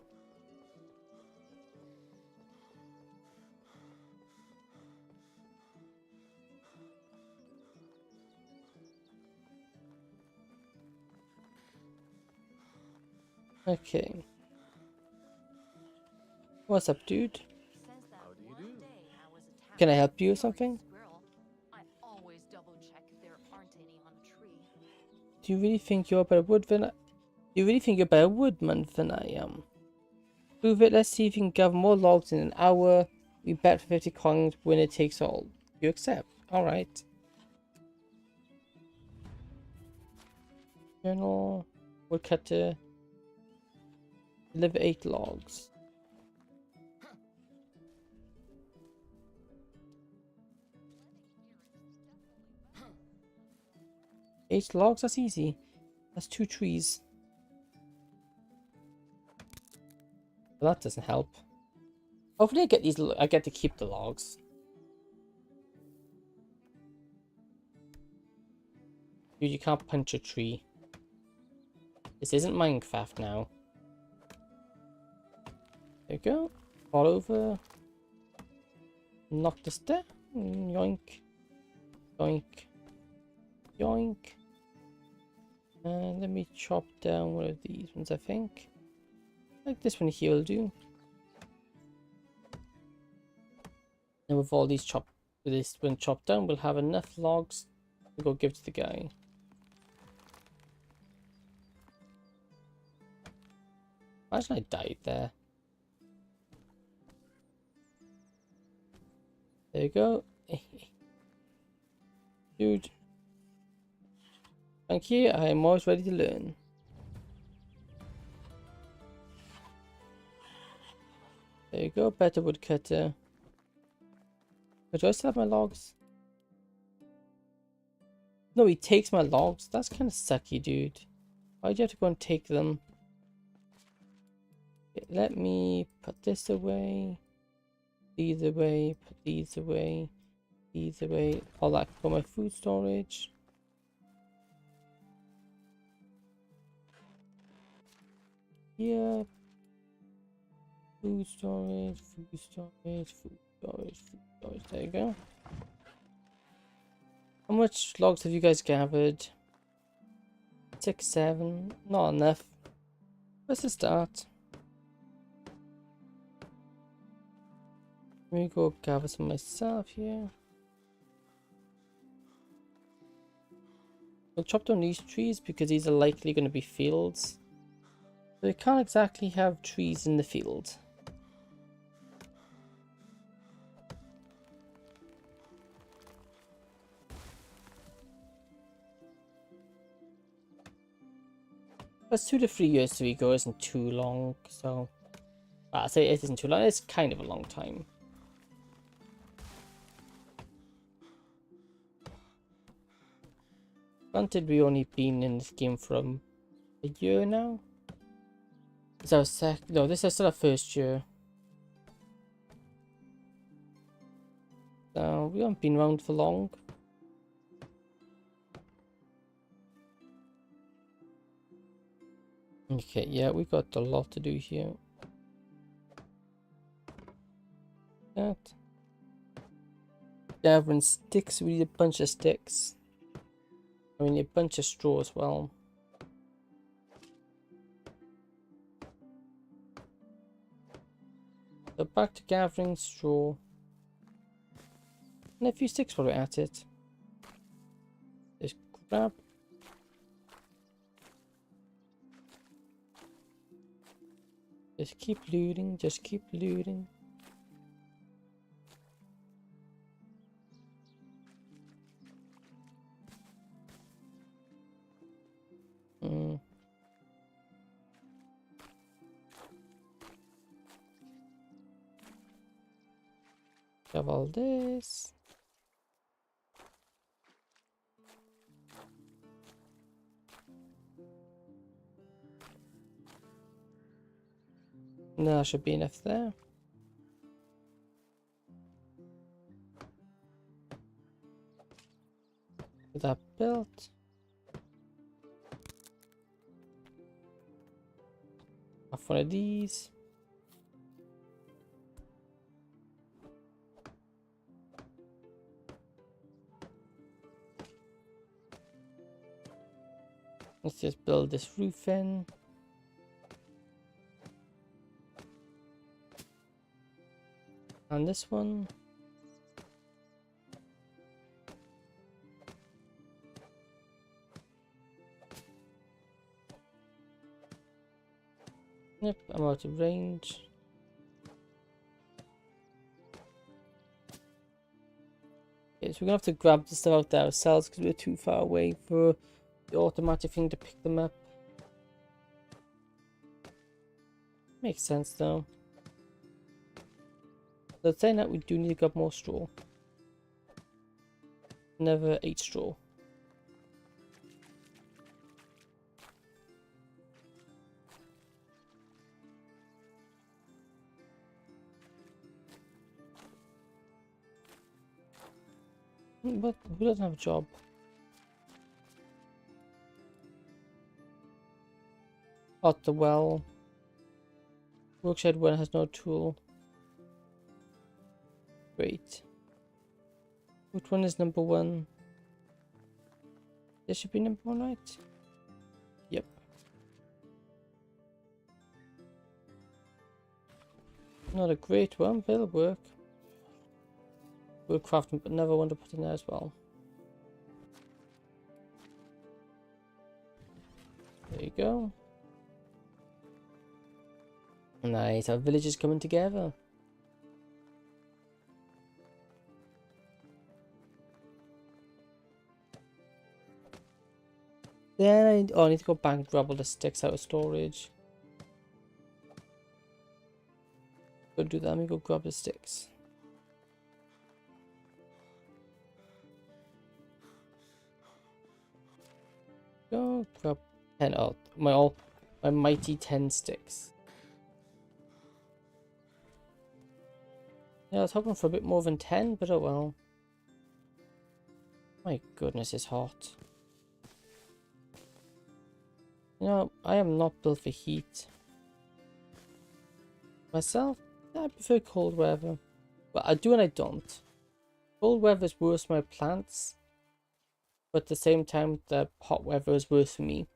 [SPEAKER 1] Okay. What's up, dude?
[SPEAKER 3] Since that
[SPEAKER 4] How do you
[SPEAKER 3] one
[SPEAKER 4] do?
[SPEAKER 3] day I was attacked
[SPEAKER 1] Can I
[SPEAKER 3] by
[SPEAKER 1] help
[SPEAKER 3] a
[SPEAKER 1] you with
[SPEAKER 3] furious
[SPEAKER 1] something?
[SPEAKER 3] squirrel, I always double check there aren't any on the tree.
[SPEAKER 1] Do you really think you're a better wood than you really think you're a better woodman than I am? Prove it. Let's see if you can gather more logs in an hour. We bet for 50 coins. Winner takes all. You accept? All right. Journal. Woodcutter. Deliver 8 logs. Eight logs, that's easy. That's 2 trees. Well, that doesn't help. Hopefully I get these, I get to keep the logs. Dude, you can't punch a tree. This isn't Minecraft now. There you go. Fall over. Knock this down. Yoink. Yoink. Yoink. And let me chop down one of these ones, I think. Like this one here will do. And with all these with this one chopped down, we'll have enough logs to go give to the guy. Imagine I died there. There you go. Dude. Thank you, I am always ready to learn. There you go, better woodcutter. But do I still have my logs? No, he takes my logs. That's kind of sucky, dude. Why'd you have to go and take them? Okay, let me put this away. These away. Put these away. These away. All that for my food storage. Yeah. Food storage. Food storage. Food storage. Food storage. There you go. How much logs have you guys gathered? 6, 7. Not enough. Where's the start? Let me go gather some myself here. I'll chop down these trees because these are likely going to be fields. So you can't exactly have trees in the field. That's 2 to 3 years to go isn't too long, so I say it isn't too long. It's kind of a long time. Granted, we only been in this game for a year now. Is our no, this is still our first year. So we haven't been around for long. Okay, yeah, we got a lot to do here. That. Gathering sticks, we need a bunch of sticks. I need a bunch of straw as well. So back to gathering straw. And a few sticks while we're at it. Just grab. Just keep looting, just keep looting. Have all this. No, should be enough there. Get that built. Off one of these. Let's just build this roof in. And this one. Yep, I'm out of range. Okay, so we're gonna have to grab the stuff out there ourselves because we're too far away for the automatic thing to pick them up. Makes sense though. But saying that, we do need to grab more straw. Never 8 straw. But who doesn't have a job? At the well. Workshed one has no tool. Great. Which one is number 1? This should be number 1, right? Yep. Not a great one, but it'll work. We're crafting, but never want to put in there as well. There you go. Nice, our village is coming together. Then I need to go back and grab all the sticks out of storage. Go do that, let me go grab the sticks. Go grab 10 out. My mighty 10 sticks. Yeah, I was hoping for a bit more than 10, but oh well. My goodness, it's hot. You know, I am not built for heat. Myself, I prefer cold weather. But I do and I don't. Cold weather is worse for my plants. But at the same time, the hot weather is worse for me.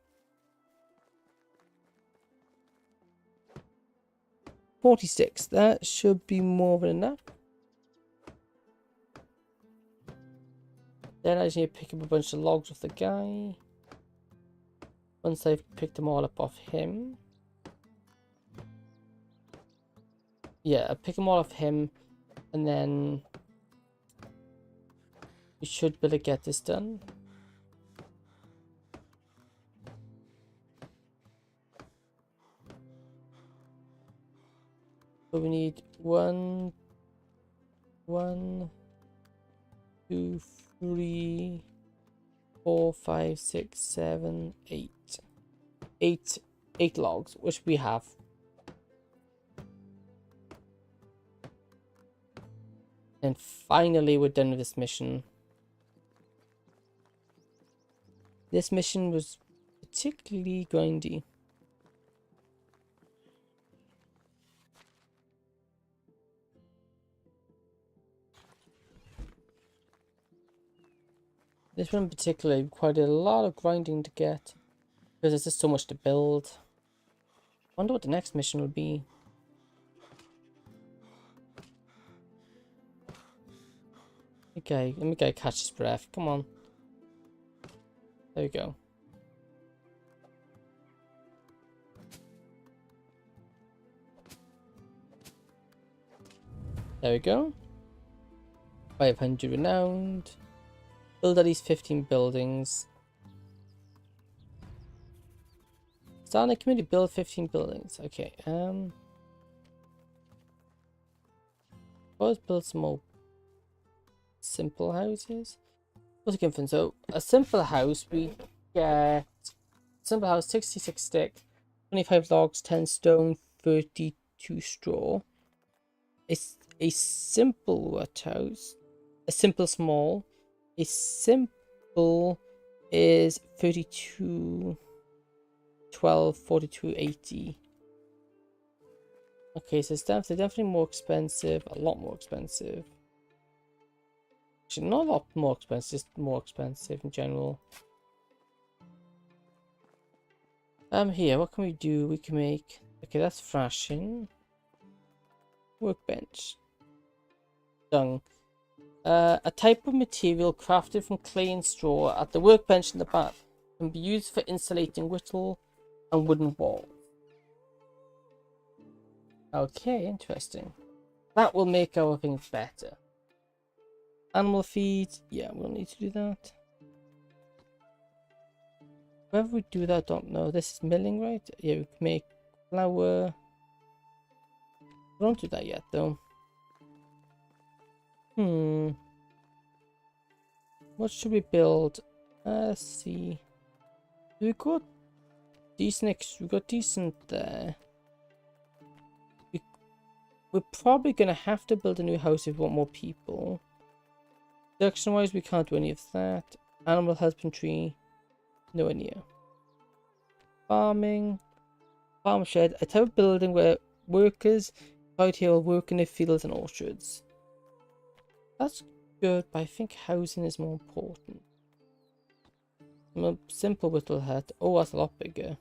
[SPEAKER 1] 46, that should be more than enough. Then I just need to pick up a bunch of logs off the guy. Once I've picked them all up off him. Yeah, I pick them all off him. And then we should be able to get this done. So we need 1, 2, 3, 4, 5, 6, 7, 8. 8 logs, which we have. And finally we're done with this mission. This mission was particularly grindy. This one in particular required a lot of grinding to get, because there's just so much to build. I wonder what the next mission will be. Okay, let me go catch his breath. Come on. There we go. There we go. 500 renowned. Build at least 15 buildings. Start a community, build 15 buildings. Okay, let's build some more simple houses. What's the difference? So a simple house, we get simple house 66 stick, 25 logs, 10 stone, 32 straw. It's a simple what house, a simple small. A simple is 32, 12, 42, 80. Okay, so it's definitely more expensive, a lot more expensive. Actually, not a lot more expensive, just more expensive in general. Here, what can we do? We can make, okay, that's thrashing. Workbench. Dung. A type of material crafted from clay and straw at the workbench in the back can be used for insulating whittle and wooden walls. Okay, interesting. That will make our things better. Animal feed, yeah, we'll need to do that. Whether we do that, I don't know. This is milling, right? Yeah, we can make flour. We don't do that yet, though. What should we build? Let's see. We got decent. We got decent there. We're probably gonna have to build a new house if we want more people. Production-wise, we can't do any of that. Animal husbandry, nowhere near. Farming, farm shed, a type of building where workers out here will work in the fields and orchards. That's good, but I think housing is more important. A simple little hut. Oh, that's a lot bigger.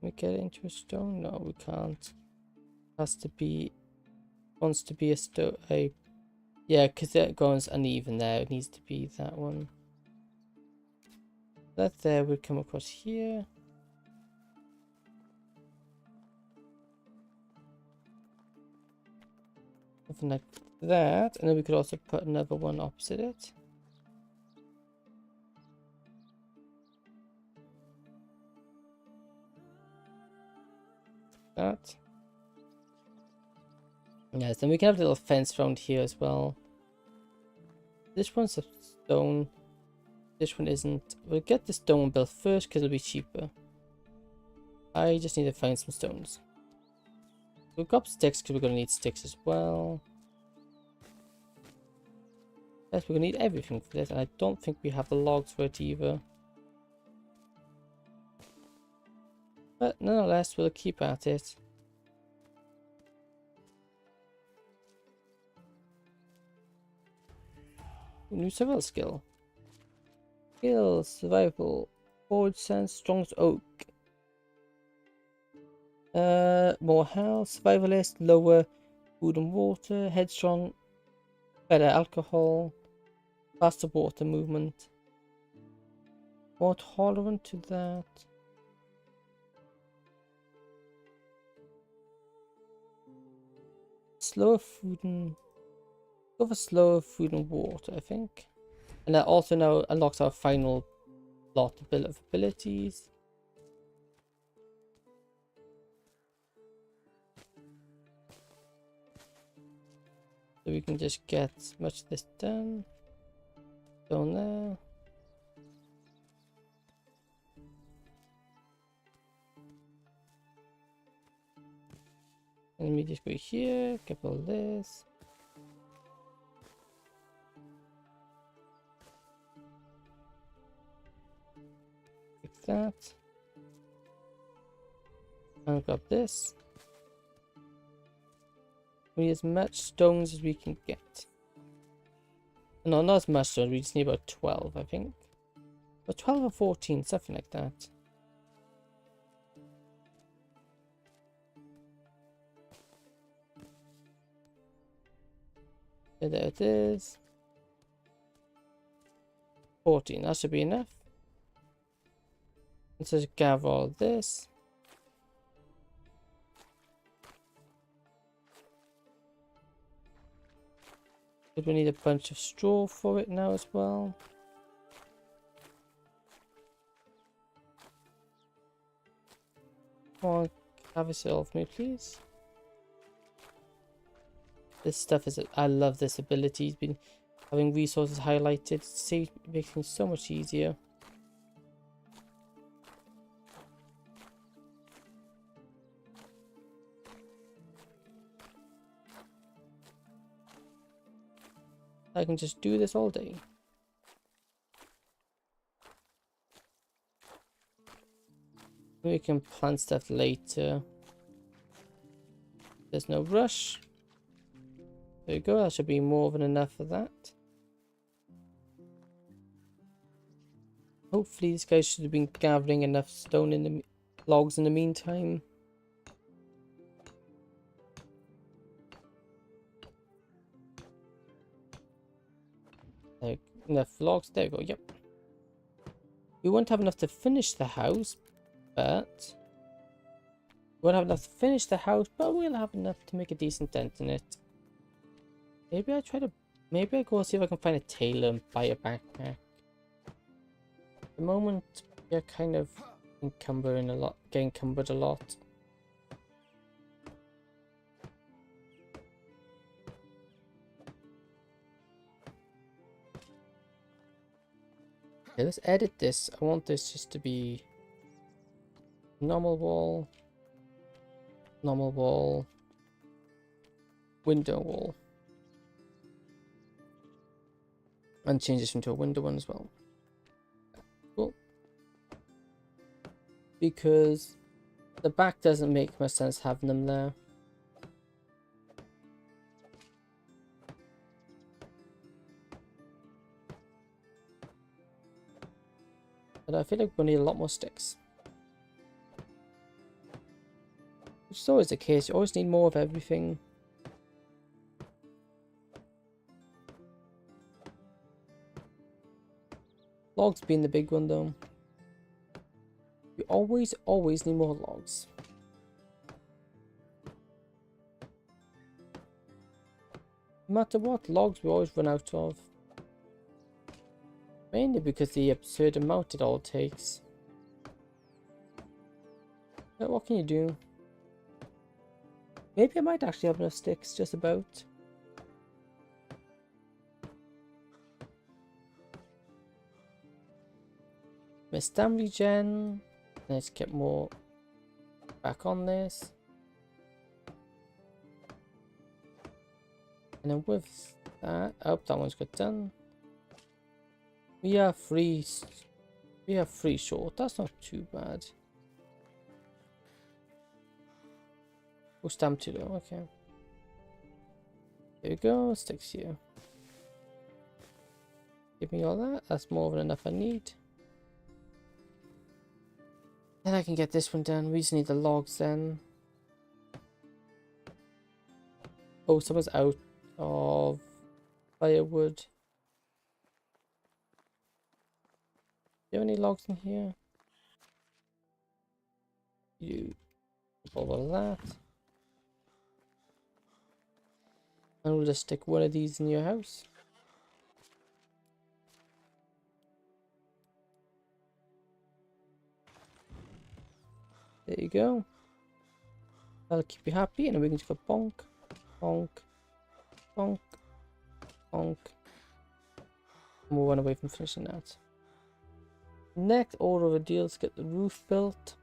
[SPEAKER 1] Can we get into a stone? No, we can't. Has to be. Wants to be a stone. Yeah, because it goes uneven there. It needs to be that one. That there would come across here. Something like that. And then we could also put another one opposite it. That. Yes, then we can have a little fence around here as well. This one's a stone. This one isn't. We'll get the stone built first because it'll be cheaper. I just need to find some stones. We've got sticks because we're going to need sticks as well. Yes, we're going to need everything for this. And I don't think we have the logs for it either. But nonetheless, we'll keep at it. New survival skill. Skill, survival, forward sense, strong as oak. More health, survivalist, lower food and water, headstrong, better alcohol, faster water movement. More tolerant to that. Slower food and go for slower food and water, I think. And that also now unlocks our final lot of abilities. So we can just get much of this done. Down there. And let me just go here, get all this. That and grab this. We need as much stones as we can get. No, not as much stones, we just need about 12, I think. Or 12 or 14, something like that. And there it is. 14, that should be enough. Let's just gather all this. But we need a bunch of straw for it now as well. Come on, have it off me, please. This stuff is, I love this ability. It's been having resources highlighted. It makes things so much easier. I can just do this all day. We can plant stuff later. There's no rush. There we go, that should be more than enough of that. Hopefully these guys should have been gathering enough stone in the logs in the meantime. Enough logs, there we go, yep. We won't have enough to finish the house, but we won't have enough to finish the house, but we'll have enough to make a decent dent in it. Maybe I go see if I can find a tailor and buy a backpack. At the moment, we're kind of getting encumbered a lot. Okay, let's edit this. I want this just to be normal wall, window wall. And change this into a window one as well. Cool. Because the back doesn't make much sense having them there. But I feel like we need a lot more sticks. Which is always the case, you always need more of everything. Logs being the big one though. We always need more logs. No matter what logs we always run out of. Mainly because the absurd amount it all takes. But what can you do? Maybe I might actually have enough sticks, just about. Miss stamp regen. Let's get more back on this. And then with that, oh, that one's got done. We have three short. That's not too bad. Oh, stamp too low. Okay. Here we go. Sticks here. Give me all that. That's more than enough I need. Then I can get this one done. We just need the logs then. Oh, someone's out of firewood. Do you have any logs in here? You all of that. And we'll just stick one of these in your house. There you go. That'll keep you happy, and then we can just go bonk, bonk, bonk, bonk. And we'll run away from finishing that. Next order of the deal is get the roof built.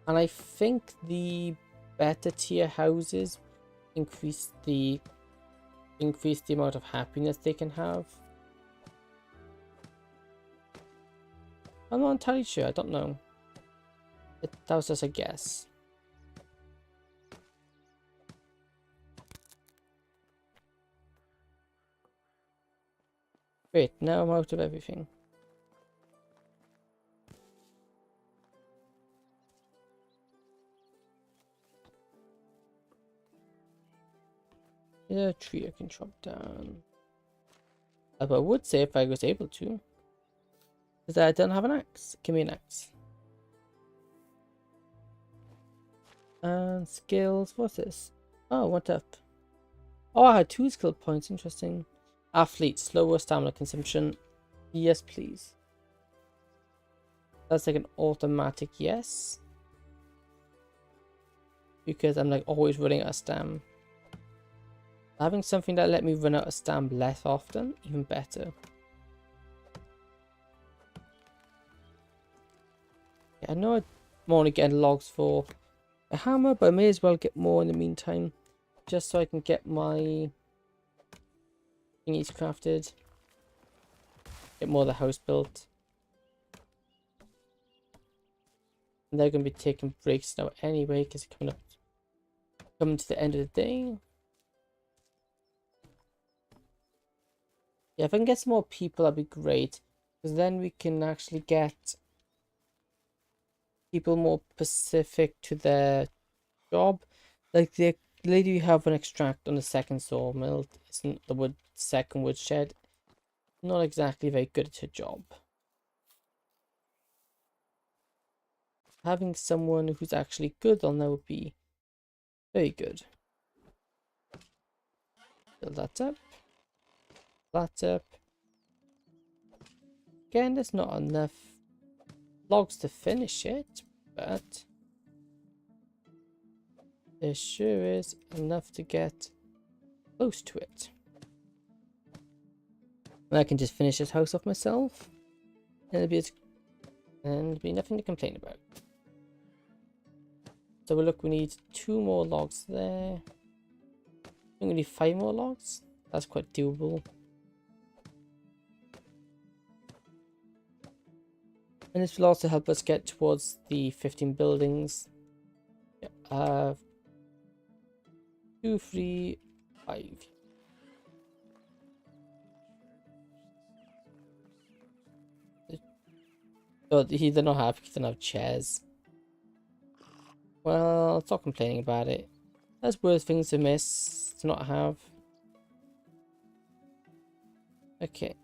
[SPEAKER 1] And I think the better tier houses increase the amount of happiness they can have. I'm not entirely sure, I don't know. That was just a guess. Great, now I'm out of everything. Is there a tree I can chop down? But I would say if I was able to. Is that I don't have an axe. Give me an axe. And skills, what's this? Oh, what up? Oh, I had 2 skill points, interesting. Athlete, slower stamina consumption. Yes, please. That's like an automatic yes. Because I'm like always running out of stam. Having something that let me run out of stam less often, even better. Yeah, I know I'm only getting logs for a hammer, but I may as well get more in the meantime. Just so I can get my thingies crafted. Get more of the house built. And they're going to be taking breaks now anyway, because it's coming to the end of the day. Yeah, if I can get some more people, that'd be great. Because then we can actually get people more specific to their job. Like the lady we have an extract on the second sawmill isn't the second wood shed. not exactly very good at her job. Having someone who's actually good on there would be very good. Build that up. That up. Again, there's not enough logs to finish it, but there sure is enough to get close to it. And I can just finish this house off myself, and it'll be nothing to complain about. So look, we need 2 more logs there. I think we need 5 more logs. That's quite doable. And this will also help us get towards the 15 buildings. 2, 3, 5. Oh, they're not happy because they don't have chairs. Well, stop complaining about it. There's worse things to miss, to not have. Okay.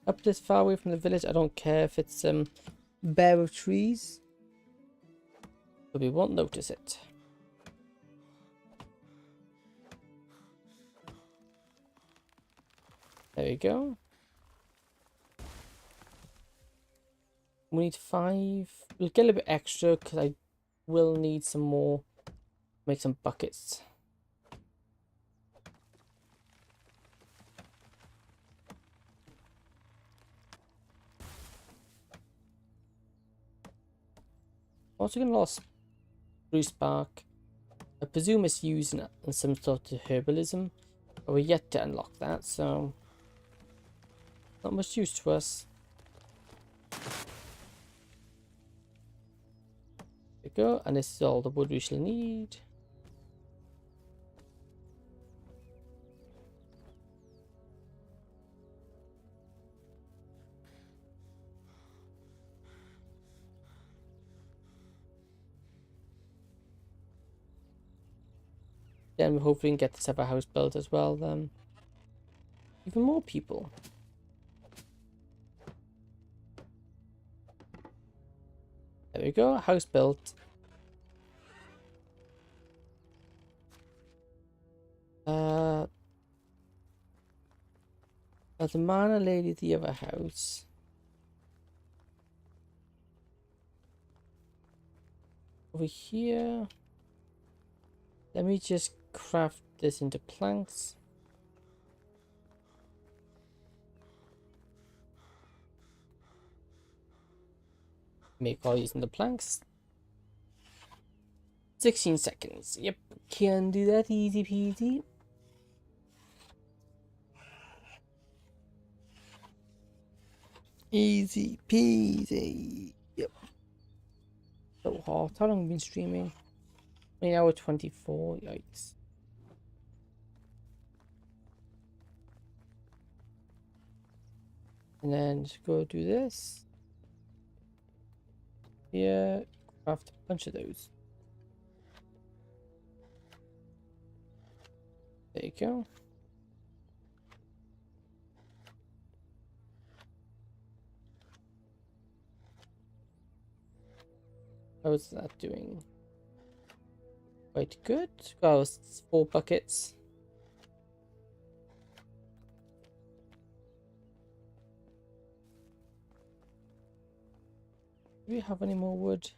[SPEAKER 1] Up this far away from the village, I don't care if it's bare of trees. But we won't notice it. There we go. We need 5. We'll get a little bit extra because I will need some more. Make some buckets. Also gonna lost spruce bark. I presume it's used in some sort of herbalism, but we're yet to unlock that, so not much use to us. There we go, and this is all the wood we shall need. Then we hopefully can get this other house built as well then. Even more people. There we go, house built. The man and lady at the other house. Over here. Let me just craft this into planks. Make all using the planks. 16 seconds. Yep, can do that easy peasy. Easy peasy. Yep. So hot. How long have we been streaming? 1 hour 24. Yikes. And then just go do this. Here, craft a bunch of those. There you go. How's that doing? Quite good. Oh, it's 4 buckets. Do we have any more wood?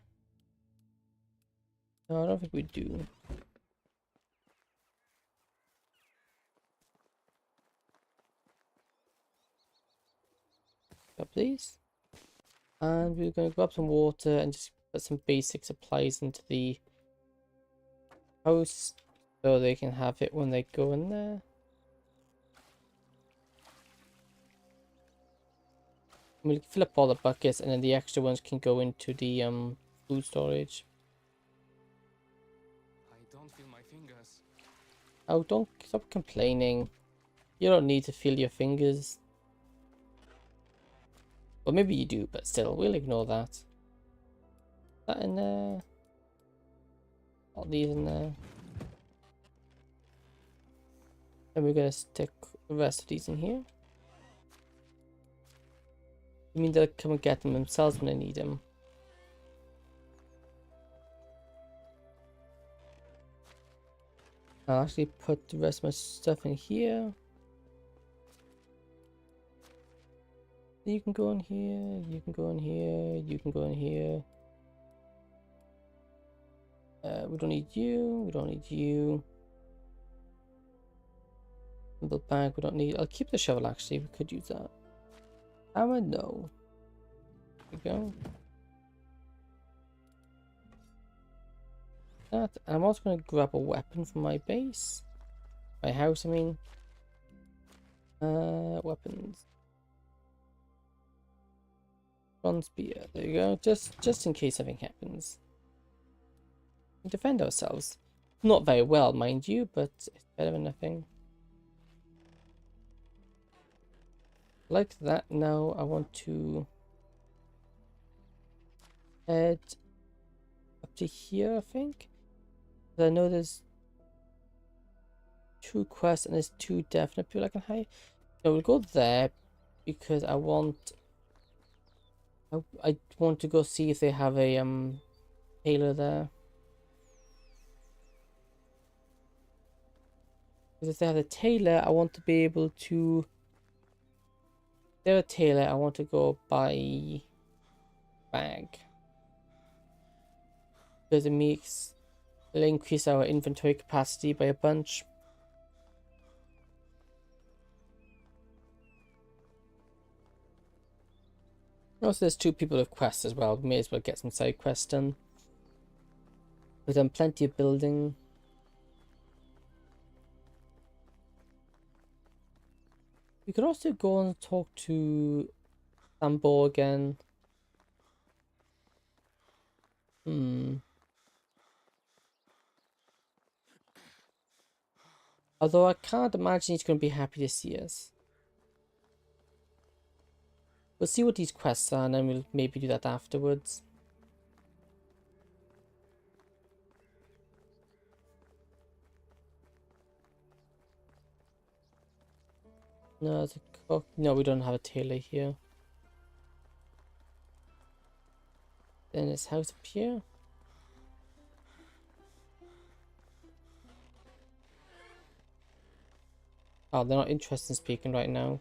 [SPEAKER 1] No, I don't think we do. Up these. And we're going to grab some water and just put some basic supplies into the house so they can have it when they go in there. We'll fill up all the buckets and then the extra ones can go into the food storage.
[SPEAKER 2] I don't feel my fingers.
[SPEAKER 1] Oh, don't stop complaining. You don't need to feel your fingers. Well, maybe you do, but still, we'll ignore that. That in there. All these in there. And we're gonna stick the rest of these in here. I mean, they'll come and get them themselves when they need them. I'll actually put the rest of my stuff in here. You can go in here, you can go in here, you can go in here. We don't need you, we don't need you. The bag we don't need. I'll keep the shovel actually, we could use that. Hammer, no. There we go. That, and I'm also going to grab a weapon from my base. My house, I mean. Weapons. Bronze spear, there you go. Just in case something happens. We defend ourselves. Not very well, mind you, but it's better than nothing. Like that. Now I want to head up to here, I think. I know there's 2 quests and there's 2 definite people I can hide. No, we'll go there because I want to go see if they have a tailor there. Because if they have a tailor, I want to be able to. If they're a tailor, I want to go buy bag because it'll increase our inventory capacity by a bunch. Also, there's 2 people with quests as well. We may as well get some side quests done. We've done plenty of building. We could also go and talk to Sambo again. Although I can't imagine he's going to be happy to see us. We'll see what these quests are and then we'll maybe do that afterwards. No, there's a cook. No, we don't have a tailor here. Then his house up here. Oh, they're not interested in speaking right now.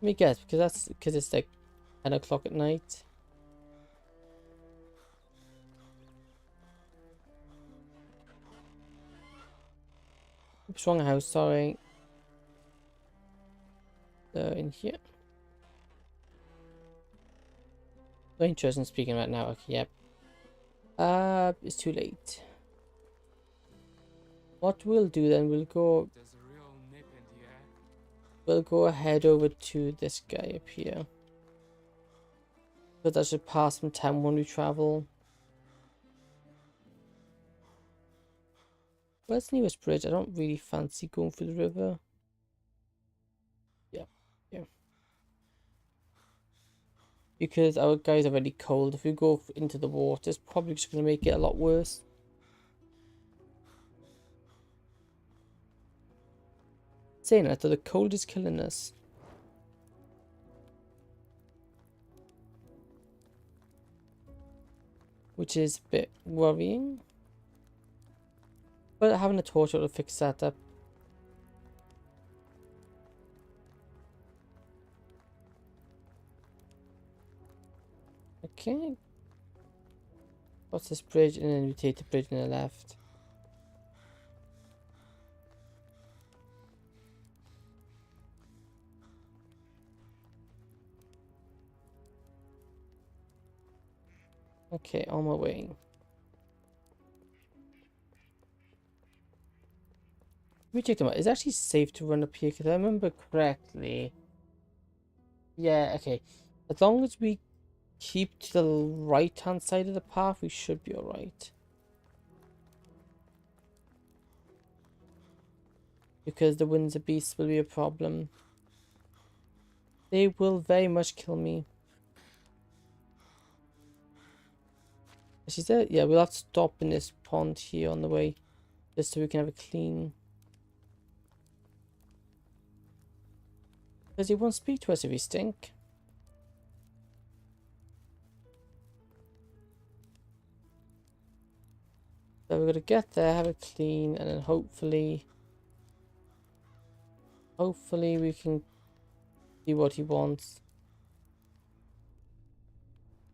[SPEAKER 1] Let me guess, because it's like 10 o'clock at night. Oops, wrong house, sorry. In here. No interest in speaking right now. Okay, yep. It's too late. What we'll do then, we'll go.
[SPEAKER 2] There's a real nip in the air.
[SPEAKER 1] We'll go ahead over to this guy up here. Because I should pass some time when we travel. Where's the nearest bridge? I don't really fancy going through the river. Yeah, yeah. Because our guys are really cold. If we go into the water, it's probably just going to make it a lot worse. Saying that, the cold is killing us. Which is a bit worrying. But having a torch will fix that up. Okay. What's this bridge? And then we take the bridge on the left. Okay, on my way. Let me check them out. It's actually safe to run up here because I remember correctly. Yeah, okay. As long as we keep to the right hand side of the path, we should be alright. Because the Windsor Beasts will be a problem. They will very much kill me. She said, yeah, we'll have to stop in this pond here on the way, just so we can have a clean. Because he won't speak to us if we stink. So we're gonna get there, have a clean, and then hopefully we can see what he wants.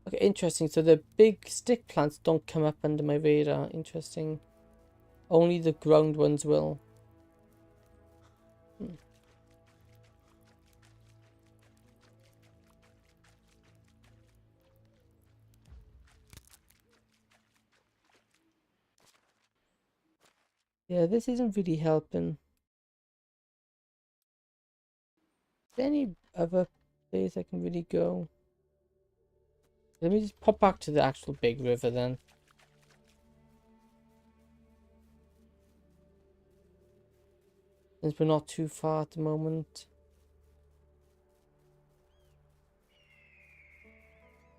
[SPEAKER 1] Okay, interesting. So the big stick plants don't come up under my radar. Interesting. Only the ground ones will. Yeah, this isn't really helping. Is there any other place I can really go? Let me just pop back to the actual big river then. Since we're not too far at the moment.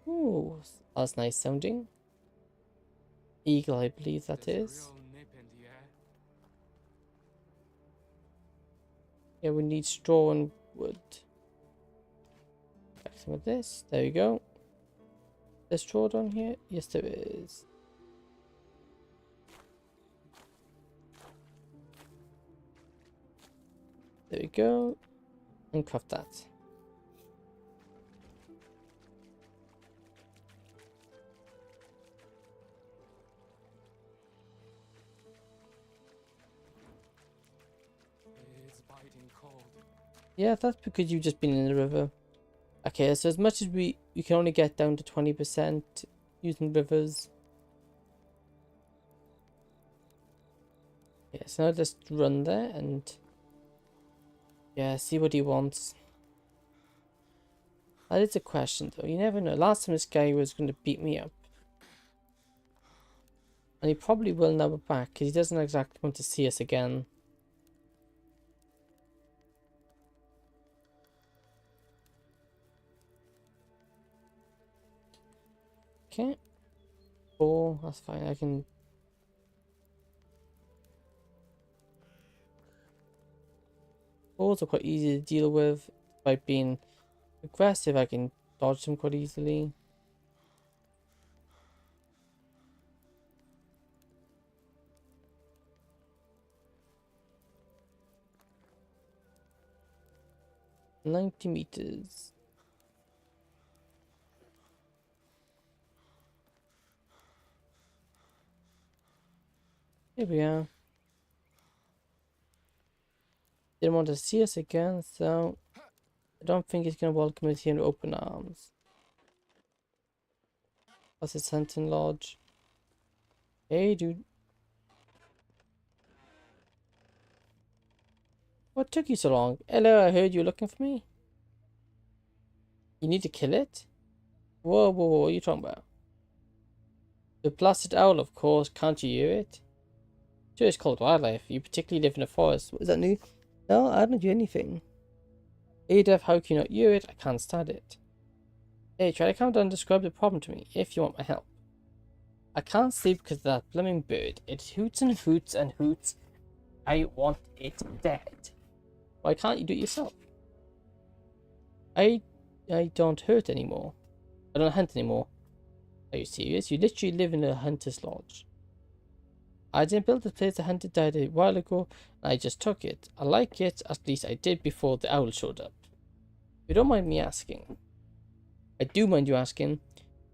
[SPEAKER 1] Ooh, that's nice sounding. Eagle, I believe that
[SPEAKER 2] There's
[SPEAKER 1] is.
[SPEAKER 2] real nip in the air.
[SPEAKER 1] Yeah, we need straw and wood. Back some of this. There we go. There's straw down here? Yes, there is. There we go. And craft that.
[SPEAKER 2] It's biting cold.
[SPEAKER 1] Yeah, that's because you've just been in the river. Okay, so as much as we can only get down to 20% using rivers. Yeah, so now just run there and yeah, see what he wants. That is a question though. You never know. Last time this guy was going to beat me up. And he probably will now back because he doesn't exactly want to see us again. Okay. 4, that's fine. I can. Fours are quite easy to deal with. By being aggressive, I can dodge them quite easily. $90. Here we are. Didn't want to see us again, so I don't think he's gonna welcome us here in open arms. That's his hunting lodge. Hey, dude. What took you so long? Hello, I heard you were looking for me. You need to kill it? Whoa, whoa, whoa, what are you talking about? The blasted owl, of course. Can't you hear it? Sure, it's called wildlife. You particularly live in a forest. Is that new? No, I don't do anything. Hey, Dev, how can you not hear it? I can't stand it. Hey, try to calm down and describe the problem to me, if you want my help. I can't sleep because of that blooming bird. It hoots and hoots and hoots. I want it dead. Why can't you do it yourself? I don't hurt anymore. I don't hunt anymore. Are you serious? You literally live in a hunter's lodge. I didn't build this place. The hunter died a while ago, and I just took it. I like it, at least I did before the owl showed up. You don't mind me asking? I do mind you asking.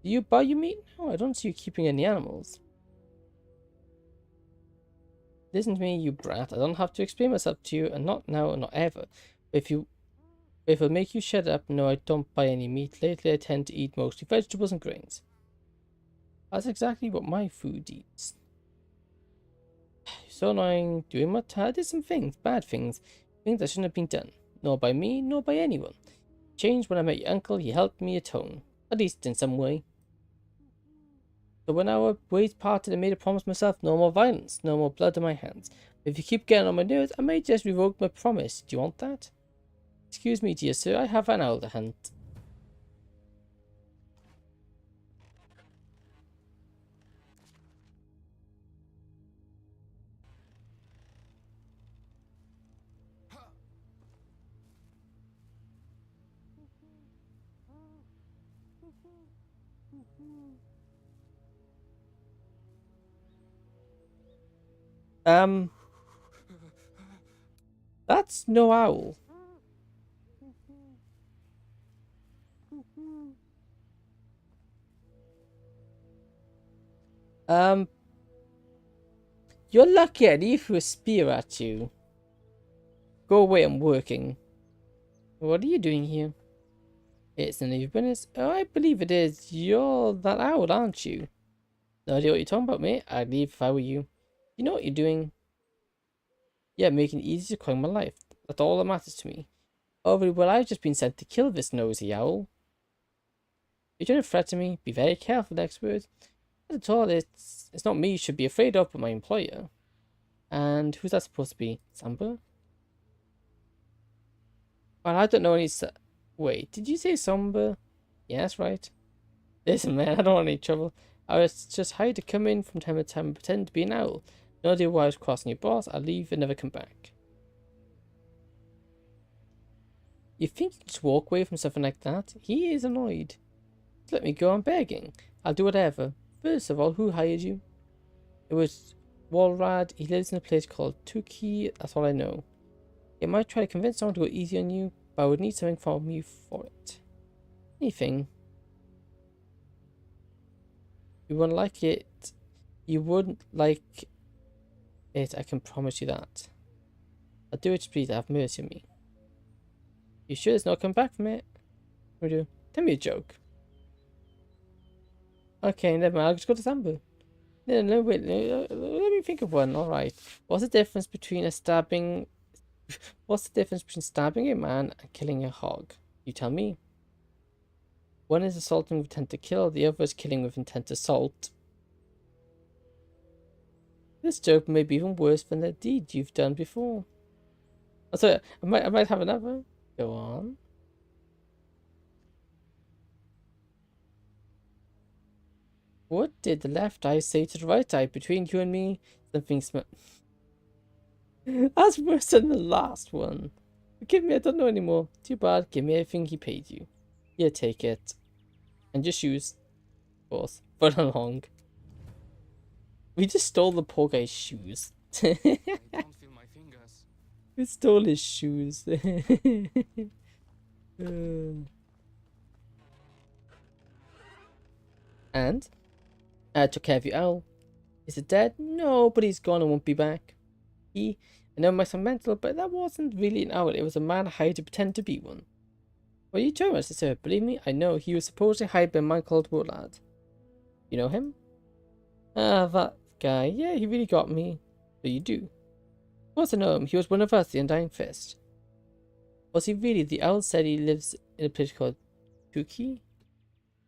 [SPEAKER 1] Do you buy your meat? No, I don't see you keeping any animals. Listen to me, you brat. I don't have to explain myself to you, and not now, not ever. If it'll make you shut up, no, I don't buy any meat. Lately, I tend to eat mostly vegetables and grains. That's exactly what my food eats. So annoying. Doing what? I did some things, bad things that shouldn't have been done. Nor by me, nor by anyone. Changed when I met your uncle. He helped me atone, at least in some way. So when our ways parted, I made a promise myself: no more violence, no more blood on my hands. If you keep getting on my nerves, I may just revoke my promise. Do you want that? Excuse me, dear sir. I have an owl to hunt. That's no owl. Um, you're lucky I didn't threw a spear at you. Go away, I'm working. What are you doing here? It's none of your business. Oh, I believe it is. You're that owl, aren't you? No idea what you're talking about, mate. I'd leave if I were you. You know what you're doing? Yeah, making it easy to claim my life. That's all that matters to me. Oh, well, I've just been sent to kill this nosy owl. You're trying to threaten me? Be very careful next word. Not at all. It's not me you should be afraid of, but my employer. And who's that supposed to be? Samba? Well, I don't know any. Wait, did you say Samba? Yeah, that's right. Listen, man, I don't want any trouble. I was just hired to come in from time to time and pretend to be an owl. No idea why I was crossing your boss. I'll leave and never come back. You think you can just walk away from something like that? He is annoyed. Just let me go, I'm begging. I'll do whatever. First of all, who hired you? It was Walrad. He lives in a place called Tuki. That's all I know. It might try to convince someone to go easy on you, but I would need something from you for it. Anything. You wouldn't like it. You wouldn't like it, I can promise you that. I'll do it, please. Have mercy on me. You sure there's no come back from it? What do you do? Tell me a joke. Okay, never mind. I'll just go to Samba. No, wait. No, let me think of one. All right. What's the difference between stabbing a man and killing a hog? You tell me. One is assaulting with intent to kill. The other is killing with intent to assault. This joke may be even worse than the deed you've done before. Oh, sorry, I might have another. Go on. What did the left eye say to the right eye? Between you and me, something That's worse than the last one. Forgive me, I don't know anymore. Too bad. Give me everything he paid you. Yeah, take it. And your shoes, of course. Run along. We just stole the poor guy's shoes.
[SPEAKER 2] I don't feel my fingers.
[SPEAKER 1] We stole his shoes. And I took care of your owl. Is it dead? No, but he's gone and won't be back. I know my son mental, but that wasn't really an owl. It was a man hired to pretend to be one. Well, you told us, sir. Believe me, I know. He was supposedly hired by a man called Woolard. You know him? Ah, that guy. Yeah, he really got me. But you do. Of course I know him. He was one of us, the Undying Fist. Was he really? The owl said he lives in a place called Tuki?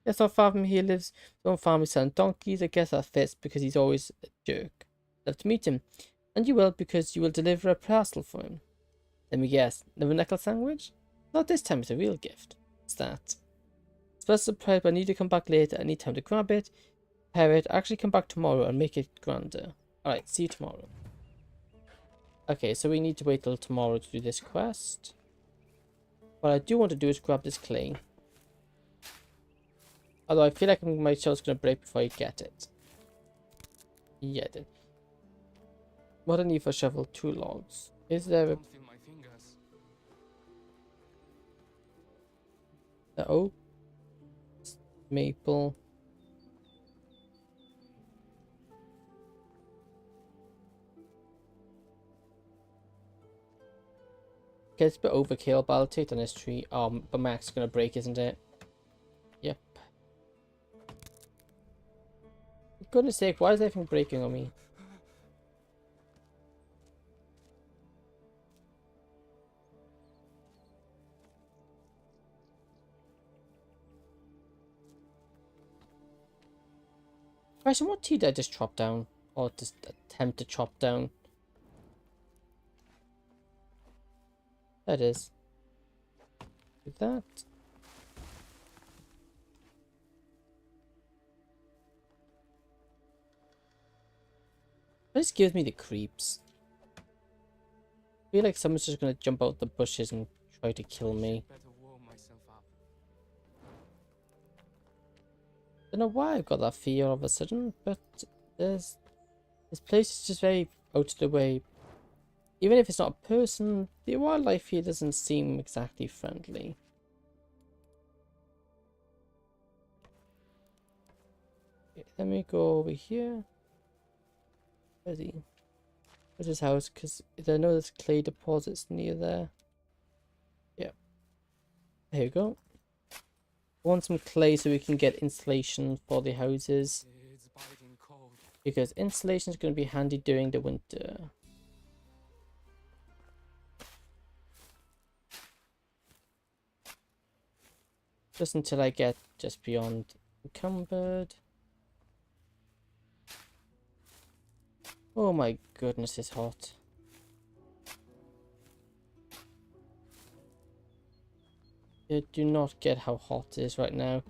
[SPEAKER 1] Yes, not far from here lives some farmer selling donkeys. I guess that fits because he's always a jerk. Love to meet him. And you will, because you will deliver a parcel for him. Let me guess. Another necklace sandwich? Not this time, it's a real gift. What's that? Special surprise, but I need to come back later. I need time to grab it, prepare it, actually come back tomorrow and make it grander. Alright, see you tomorrow. Okay, so we need to wait till tomorrow to do this quest. What I do want to do is grab this clay. Although I feel like my shell's going to break before I get it. Yeah, it did. What I need for a shovel? 2 logs. Is there a...
[SPEAKER 2] Don't feel my fingers.
[SPEAKER 1] The oak? Maple. Okay, it's a bit overkill, but I'll take it on this tree. But my axe is going to break, isn't it? Yep. For goodness sake, why is everything breaking on me? Question, what tree did I just chop down? Or just attempt to chop down? That is. Do that. This gives me the creeps. I feel like someone's just gonna jump out the bushes and try to kill me.
[SPEAKER 2] Better warm myself up.
[SPEAKER 1] don't know why I've got that fear all of a sudden, but this place is just very out of the way. Even if it's not a person, the wildlife here doesn't seem exactly friendly. Okay, let me go over here. Where's he? Where's his house? Because I know there's clay deposits near there. Yeah. There you go. I want some clay so we can get insulation for the houses.
[SPEAKER 2] It's biting cold.
[SPEAKER 1] Because insulation is going to be handy during the winter. Just until I get just beyond encumbered. Oh my goodness, it's hot. I do not get how hot it is right now.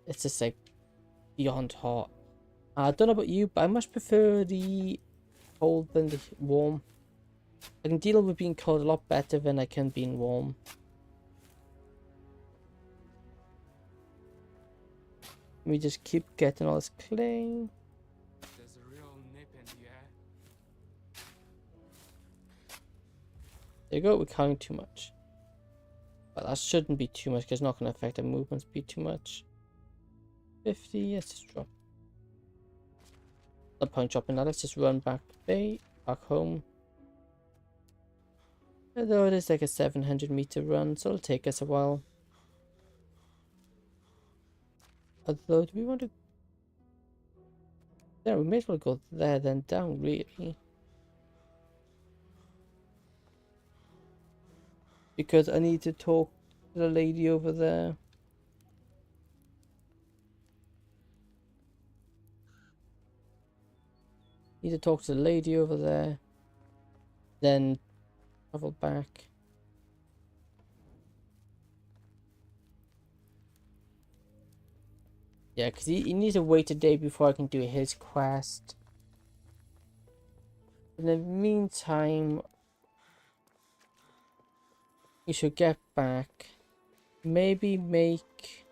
[SPEAKER 1] It's just like beyond hot. I don't know about you, but I much prefer the cold than the warm. I can deal with being cold a lot better than I can being warm. Let me just keep getting all this clay.
[SPEAKER 2] There's a real nip in the air.
[SPEAKER 1] There you go, we're carrying too much. But that shouldn't be too much because it's not going to affect our movements be too much. 50, let's just drop. No point dropping that, let's just run back home. Although it is like a 700-meter run, so it'll take us a while. Although, do we want to... Yeah, we may as well go there then down, really. Because I need to talk to the lady over there. Need to talk to the lady over there. Then travel back. Yeah, because he needs to wait a day before I can do his quest. In the meantime, you should get back. Maybe make...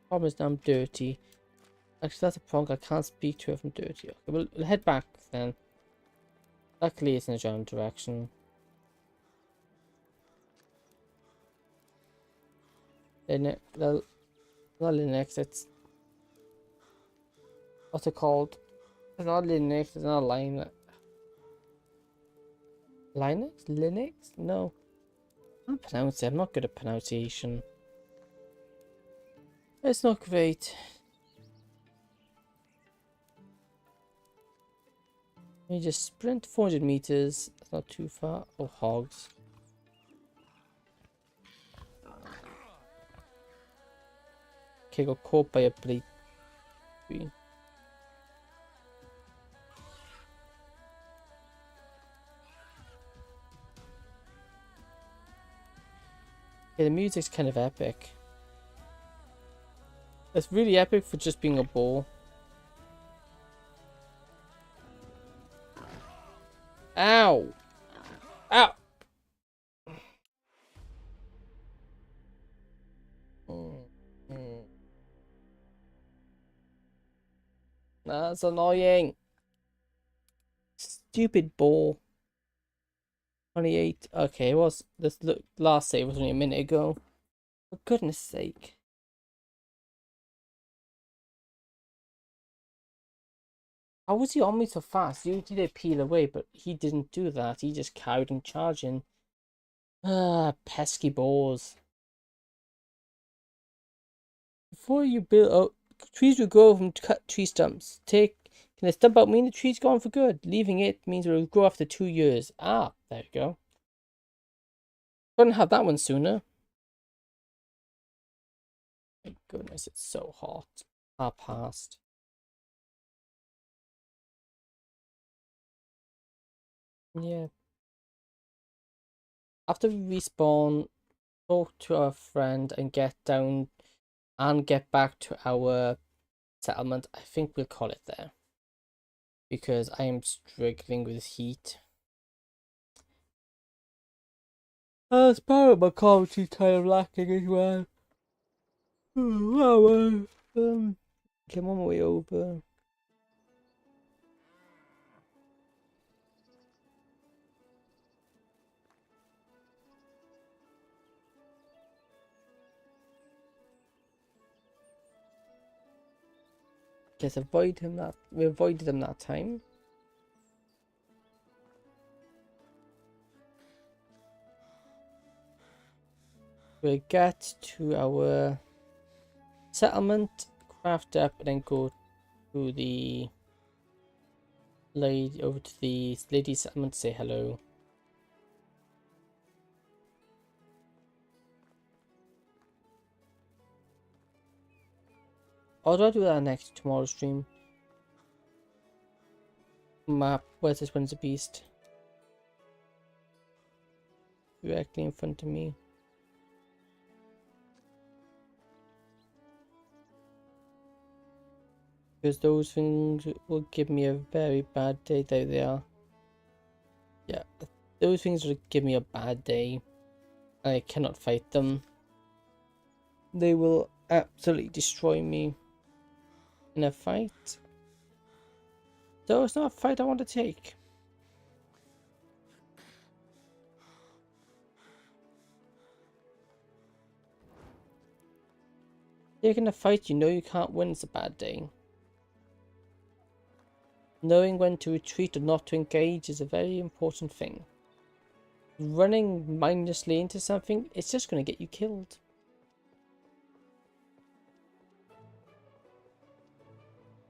[SPEAKER 1] Problem is now I'm dirty. Actually, that's a problem. I can't speak to her if I'm dirty. Okay, we'll head back then. Luckily, it's in a general direction. Not Linux, it's... What's it called? It's not Linux, it's not Linux. Linux? Linux? No. I can't pronounce it. I'm not good at pronunciation. It's not great. Let me just sprint 400 meters. That's not too far. Oh, hogs. Okay, got caught by a blade tree. Yeah, the music's kind of epic. It's really epic for just being a ball. Ow! Ow! That's annoying. Stupid ball. 28. Okay, it was this last save was only a minute ago. For goodness sake. How was he on me so fast? Usually they peel away, but he didn't do that. He just carried on charging. Ah, pesky balls. Before you build... Oh, trees will grow from cut tree stumps. Can a stump out mean the tree's gone for good? Leaving it means it will grow after 2 years. Ah, there you go. Couldn't have that one sooner. My goodness, it's so hot. Past. Yeah. After we respawn, talk to our friend and get down and get back to our settlement. I think we'll call it there. Because I am struggling with heat. As part of my quality kind of lacking as well. Oh, okay, I'm on my way over. Guess we avoided him that time. We'll get to our settlement, craft up, and then go to the lady over to the lady settlement to say hello. Or do I do that next tomorrow's stream? Map, where's this one's a beast? Directly in front of me. Because those things will give me a very bad day. There they are. Yeah, those things will give me a bad day. I cannot fight them. They will absolutely destroy me in a fight. So it's not a fight I want to take. Taking a fight you know you can't win is a bad day. Knowing when to retreat or not to engage is a very important thing. Running mindlessly into something, it's just going to get you killed.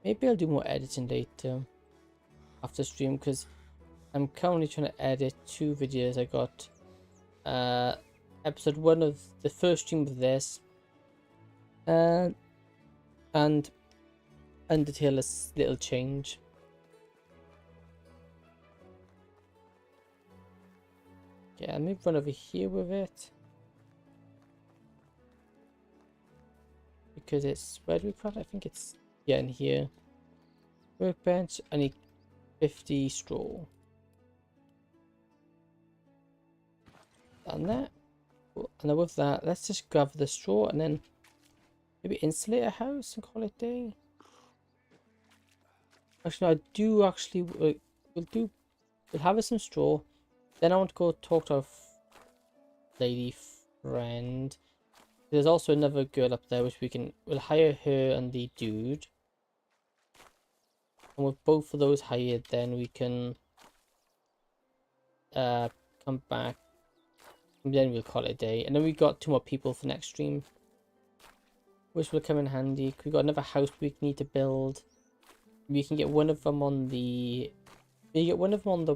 [SPEAKER 1] Maybe I'll do more editing later after stream, because I'm currently trying to edit 2 videos. I got episode 1 of the first stream of this, and Undertale a little change. Yeah, let me run over here with it. Because it's, where do we put it? I think it's, yeah, in here. Workbench, I need 50 straw. Done that. Cool. And then with that, let's just grab the straw and then maybe insulate a house and call it day. Actually, no, I do actually, we'll have some straw. Then I want to go talk to our lady friend. There's also another girl up there which we'll hire her and the dude. And with both of those hired, then we can come back. And then we'll call it a day. And then we got 2 more people for next stream, which will come in handy. We got another house we need to build. We can get one of them on the. We get one of them on the.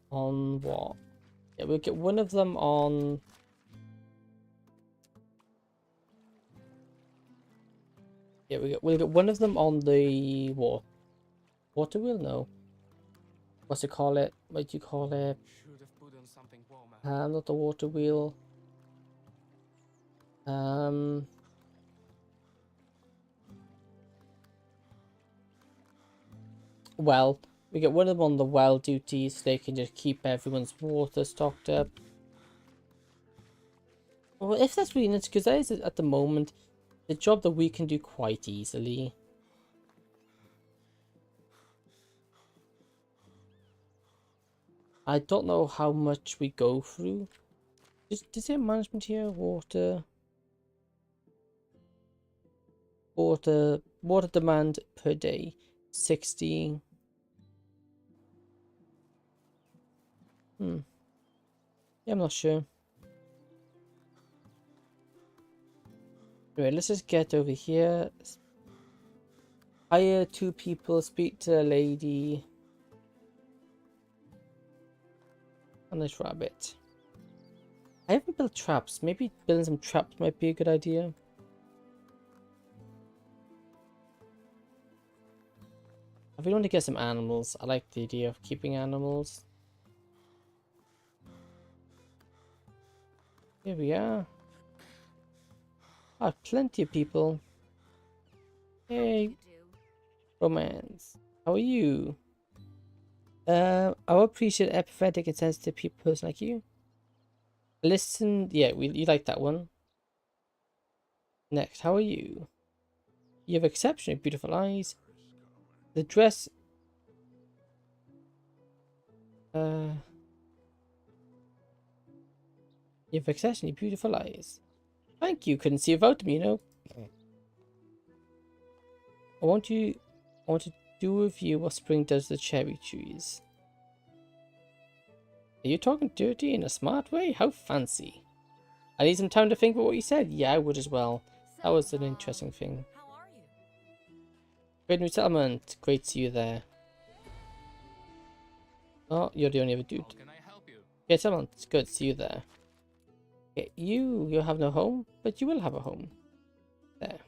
[SPEAKER 1] On what? Yeah, we'll get one of them on. Yeah, we'll get one of them on the what? Water wheel? No. What's it call it? What do you call it?
[SPEAKER 2] Should have put on something warmer.
[SPEAKER 1] Not the water wheel. Well, we get one of them on the well duty so they can just keep everyone's water stocked up. Well, if that's really nice, because that is at the moment the job that we can do quite easily. I don't know how much we go through. Does it say management here? Water demand per day 60. Yeah, I'm not sure. Right, let's just get over here. Hire 2 people, speak to a lady. And this rabbit. I haven't built traps. Maybe building some traps might be a good idea. I really want to get some animals. I like the idea of keeping animals. Here we are. Ah, plenty of people. Hey, romance. How are you? I would appreciate an empathetic and sensitive person like you. Listen, yeah, you like that one. Next, how are you? You have exceptionally beautiful eyes. The dress... You have exceptionally beautiful eyes. Thank you, couldn't see without them, you know. I want to do with you what spring does to the cherry trees. Are you talking dirty in a smart way? How fancy. I need some time to think about what you said. Yeah, I would as well. That was an interesting thing.
[SPEAKER 3] How are you?
[SPEAKER 1] Great new settlement. Great to see you there. Oh, you're the only other dude.
[SPEAKER 4] How can I help you?
[SPEAKER 1] Great settlement. It's good to see you there. Okay, you have no home, but you will have a home. There.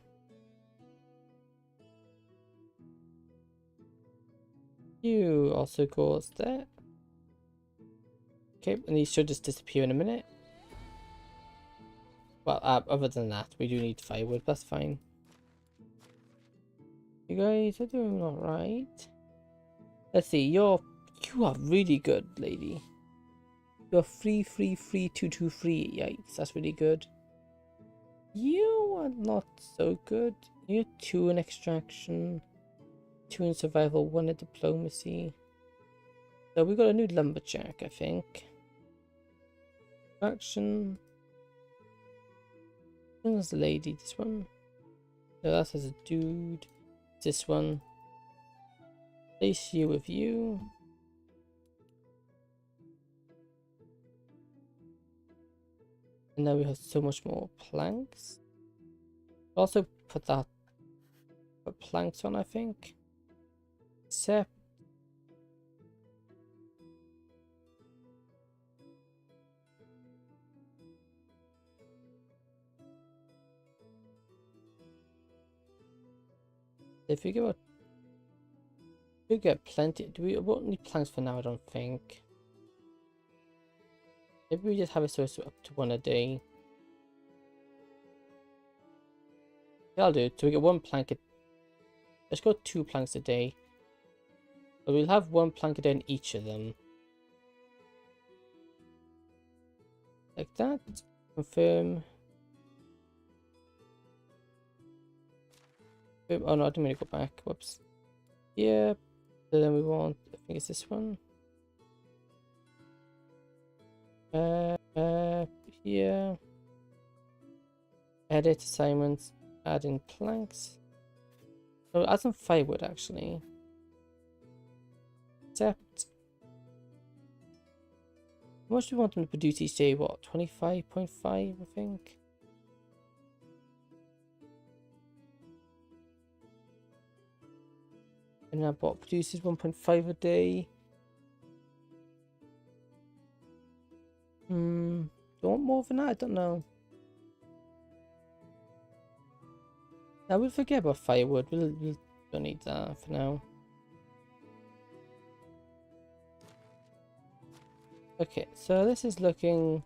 [SPEAKER 1] You also goes there. Okay, and these should just disappear in a minute. Well, other than that, we do need firewood. That's fine. You guys are doing alright. Let's see, you are really good, lady. You're 33323. Yikes, that's really good. You are not so good. You're 2 in extraction, 2 in survival, 1 in diplomacy. So we got a new lumberjack, I think. Action. Where's the lady? This one? No, that says a dude. This one. Place you with you. And now we have so much more planks. Also put planks on, I think. Except if we go, we get plenty. We won't need planks for now, I don't think. Maybe we just have it so it's up to 1 a day. Yeah, I'll do it. So we get 1 plank. Let's go 2 planks a day. But we'll have 1 plank a day in each of them. Like that. Confirm. Oh no, I didn't mean to go back. Whoops. Yeah. So then we want, I think it's this one. Here. Edit assignments. Add in planks. Oh, add some firewood actually. Except, how much do we want them to produce each day? What, 25.5, I think? And that bot produces 1.5 a day. Do you want more than that? I don't know. Now we'll forget about firewood. We'll don't need that for now. Okay, so this is looking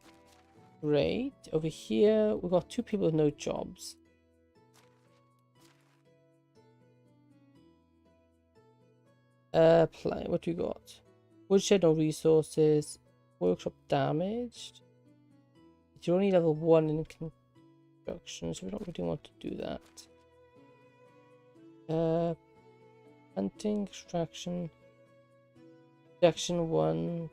[SPEAKER 1] great. Over here, we've got 2 people with no jobs. What do we got? Woodshed, no resources. Workshop damaged. You're only level 1 in construction, so we don't really want to do that. Hunting, extraction. Extraction 1.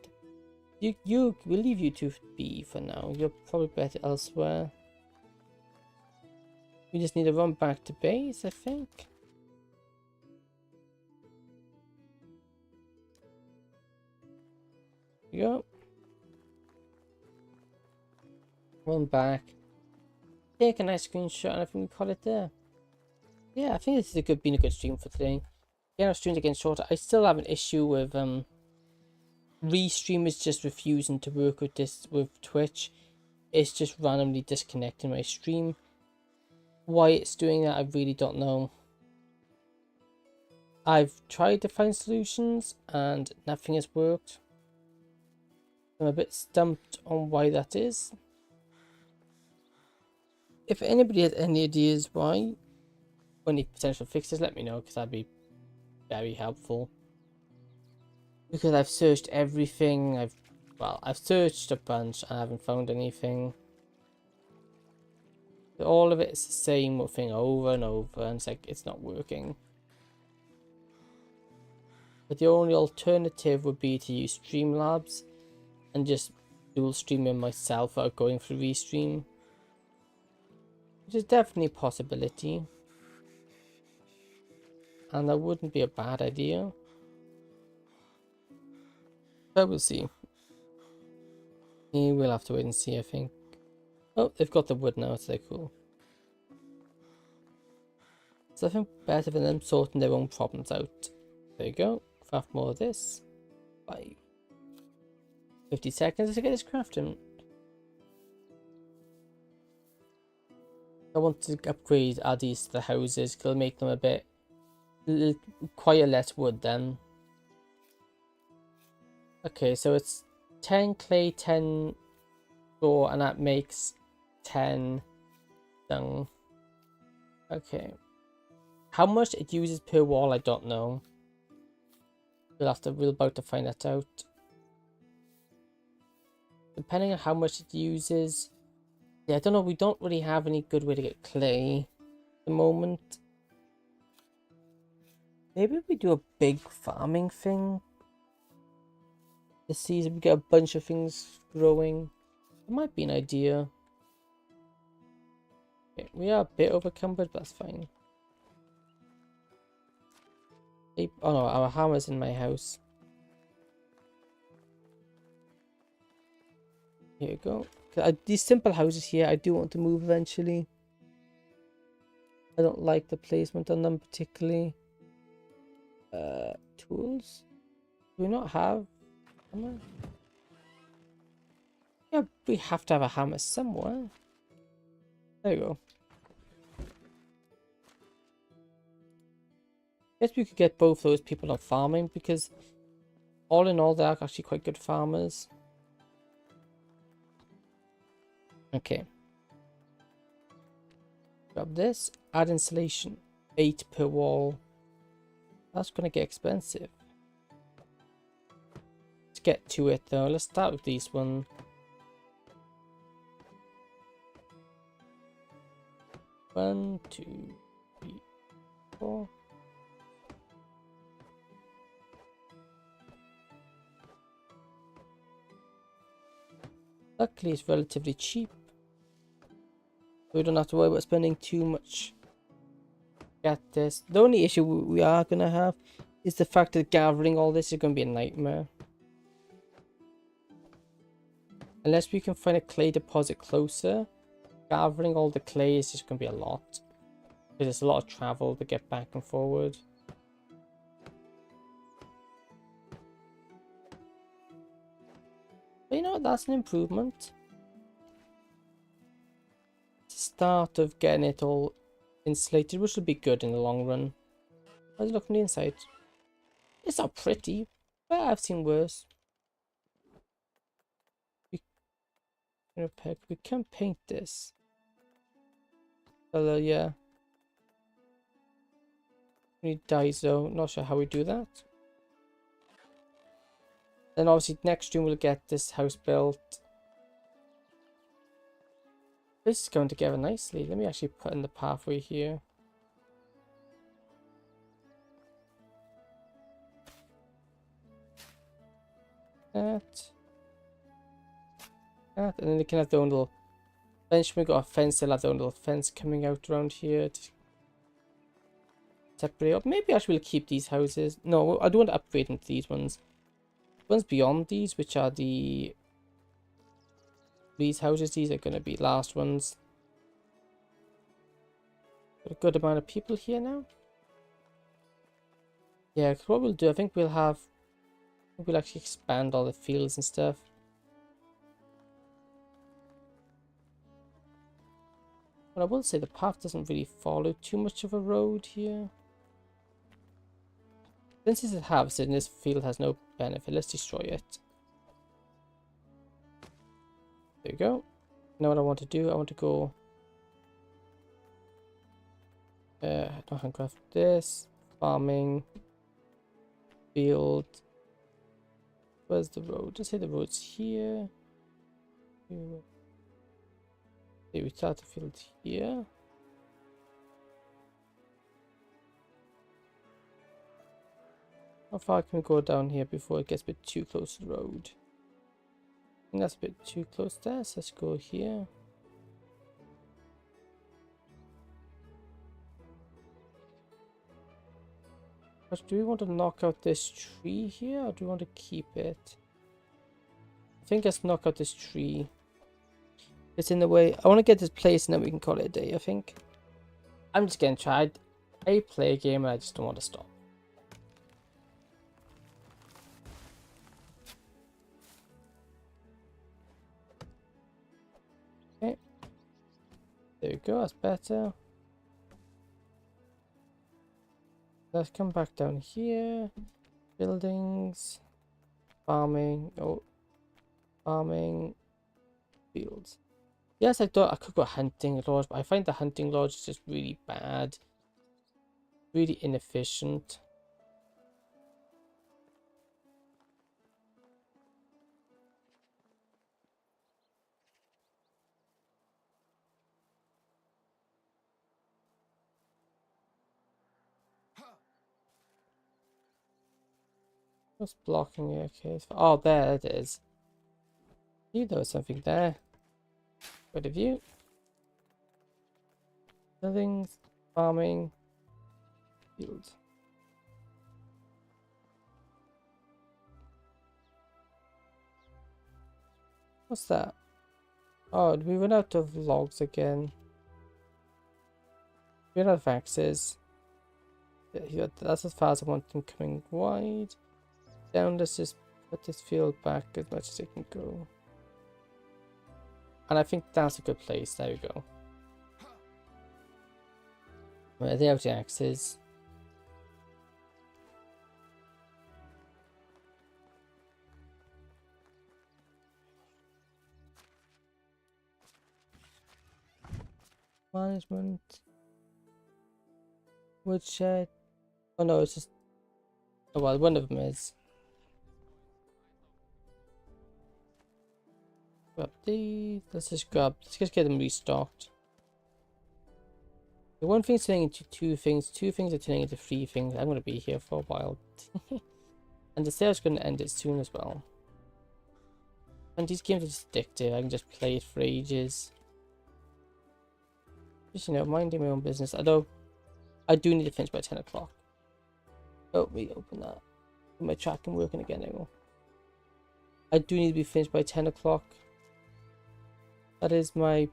[SPEAKER 1] We'll leave you to be for now. You're probably better elsewhere. We just need to run back to base, I think. Here we go. Run back. Take a nice screenshot and I think we call it there. Yeah, I think this is been a good stream for today. Yeah, our streams are getting shorter. I still have an issue with restreamers just refusing to work with Twitch. It's just randomly disconnecting my stream. Why it's doing that, I really don't know. I've tried to find solutions and nothing has worked. I'm a bit stumped on why that is. If anybody has any ideas why, or any potential fixes, let me know, because that'd be very helpful. Because I've searched everything, I've searched a bunch and I haven't found anything. All of it is the same thing over and over, and it's like it's not working. But the only alternative would be to use Streamlabs and just dual streaming myself without going through Restream, which is definitely a possibility, and that wouldn't be a bad idea. But we'll see. We'll have to wait and see, I think. Oh, they've got the wood now, so they're cool. So I think better than them sorting their own problems out. There you go. Craft more of this. Bye. 50 seconds to get this crafting. I want to upgrade these to the houses because it'll make them a bit quite a less wood then. Okay, so it's 10 clay, 10 straw, and that makes 10 dung. Okay. How much it uses per wall, I don't know. We're about to find that out. Depending on how much it uses. Yeah, I don't know, we don't really have any good way to get clay at the moment. Maybe we do a big farming thing this season. We get a bunch of things growing. It might be an idea. Okay, we are a bit overcumbered, but that's fine. Oh no, our hammer's in my house. Here you go. These simple houses here, I do want to move eventually. I don't like the placement on them particularly. Tools? Do we not have hammer? Yeah, we have to have a hammer somewhere. There you go. Guess we could get both those people on farming because all in all they're actually quite good farmers. Okay. Grab this. Add insulation. 8 per wall. That's gonna get expensive. Let's get to it though. Let's start with these one. One, two, three, four. Luckily, it's relatively cheap. We don't have to worry about spending too much. Get this. The only issue we are going to have is the fact that gathering all this is going to be a nightmare. Unless we can find a clay deposit closer, gathering all the clay is just going to be a lot. Because it's a lot of travel to get back and forward. But you know what, that's an improvement. Start of getting it all insulated, which will be good in the long run. How's it look on the inside? It's not pretty, but I've seen worse. We can paint this color, yeah. We need dyes though, not sure how we do that. Then obviously next June we'll get this house built. This is going together nicely. Let me actually put in the pathway here. That. And then they can have their own little bench. We got a fence, they'll have their own little fence coming out around here to separate up. Maybe actually we'll keep these houses. No, I don't want to upgrade into these ones. The ones beyond these, which are these houses, these are going to be last ones. Got a good amount of people here now. Yeah, because what we'll do, I think we'll actually expand all the fields and stuff. But I will say the path doesn't really follow too much of a road here. Since it's a harvested and this field has no benefit, let's destroy it. There we go. Now what I want to do, I want to go not handcraft this, farming, field. Where's the road? Just say the road's here. Okay, we start the field here. How far can we go down here before it gets a bit too close to the road? I think that's a bit too close there, so let's go here. But do we want to knock out this tree here, or do we want to keep it? I think let's knock out this tree. It's in the way. I want to get this place and then we can call it a day, I think. I'm just getting tried. I play a game and I just don't want to stop. Okay. There we go, that's better. Let's come back down here. Buildings. Farming. Oh. Farming. Fields. Yes, I thought I could go hunting lodge, but I find the hunting lodge is just really bad. Really inefficient. What's blocking it? Okay. Oh, there it is. You know something there. Good of you. Buildings, farming, fields. What's that? Oh, we run out of logs again. We run out of axes. Yeah, that's as far as I want them coming wide. Down, let's just put this field back as much as it can go. And I think that's a good place. There we go. Right, there are the axes. Management. Woodshed. Oh no, it's just. Oh well, one of them is. Grab these. Let's just get them restocked. The one thing's turning into two things are turning into three things. I'm going to be here for a while. And the sale's going to end it soon as well. And these games are just addictive. I can just play it for ages. Just, you know, minding my own business. Although, I do need to finish by 10 o'clock. Oh, reopen that. My tracking working again now. I do need to be finished by 10 o'clock. That is my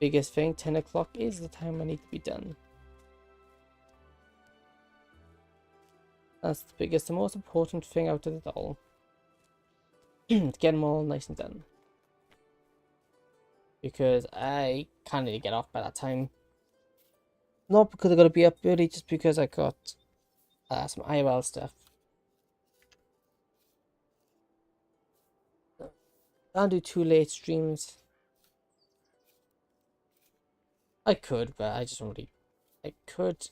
[SPEAKER 1] biggest thing. 10 o'clock is the time I need to be done. That's the biggest, the most important thing out of it all. To get them all nice and done. Because I can't really get off by that time. Not because I gotta be up early, just because I got some IRL stuff. I'll do 2 late streams. I could, but I just don't really. I could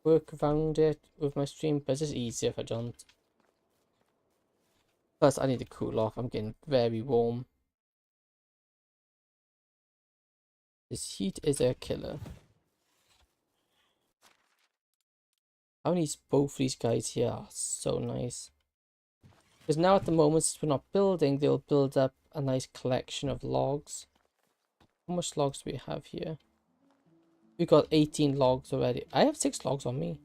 [SPEAKER 1] work around it with my stream, but it's just easier if I don't. Plus, I need to cool off. I'm getting very warm. This heat is a killer. How many both these guys here are so nice. Because now at the moment, since we're not building, they'll build up a nice collection of logs. How much logs do we have here? We got 18 logs already. I have 6 logs on me.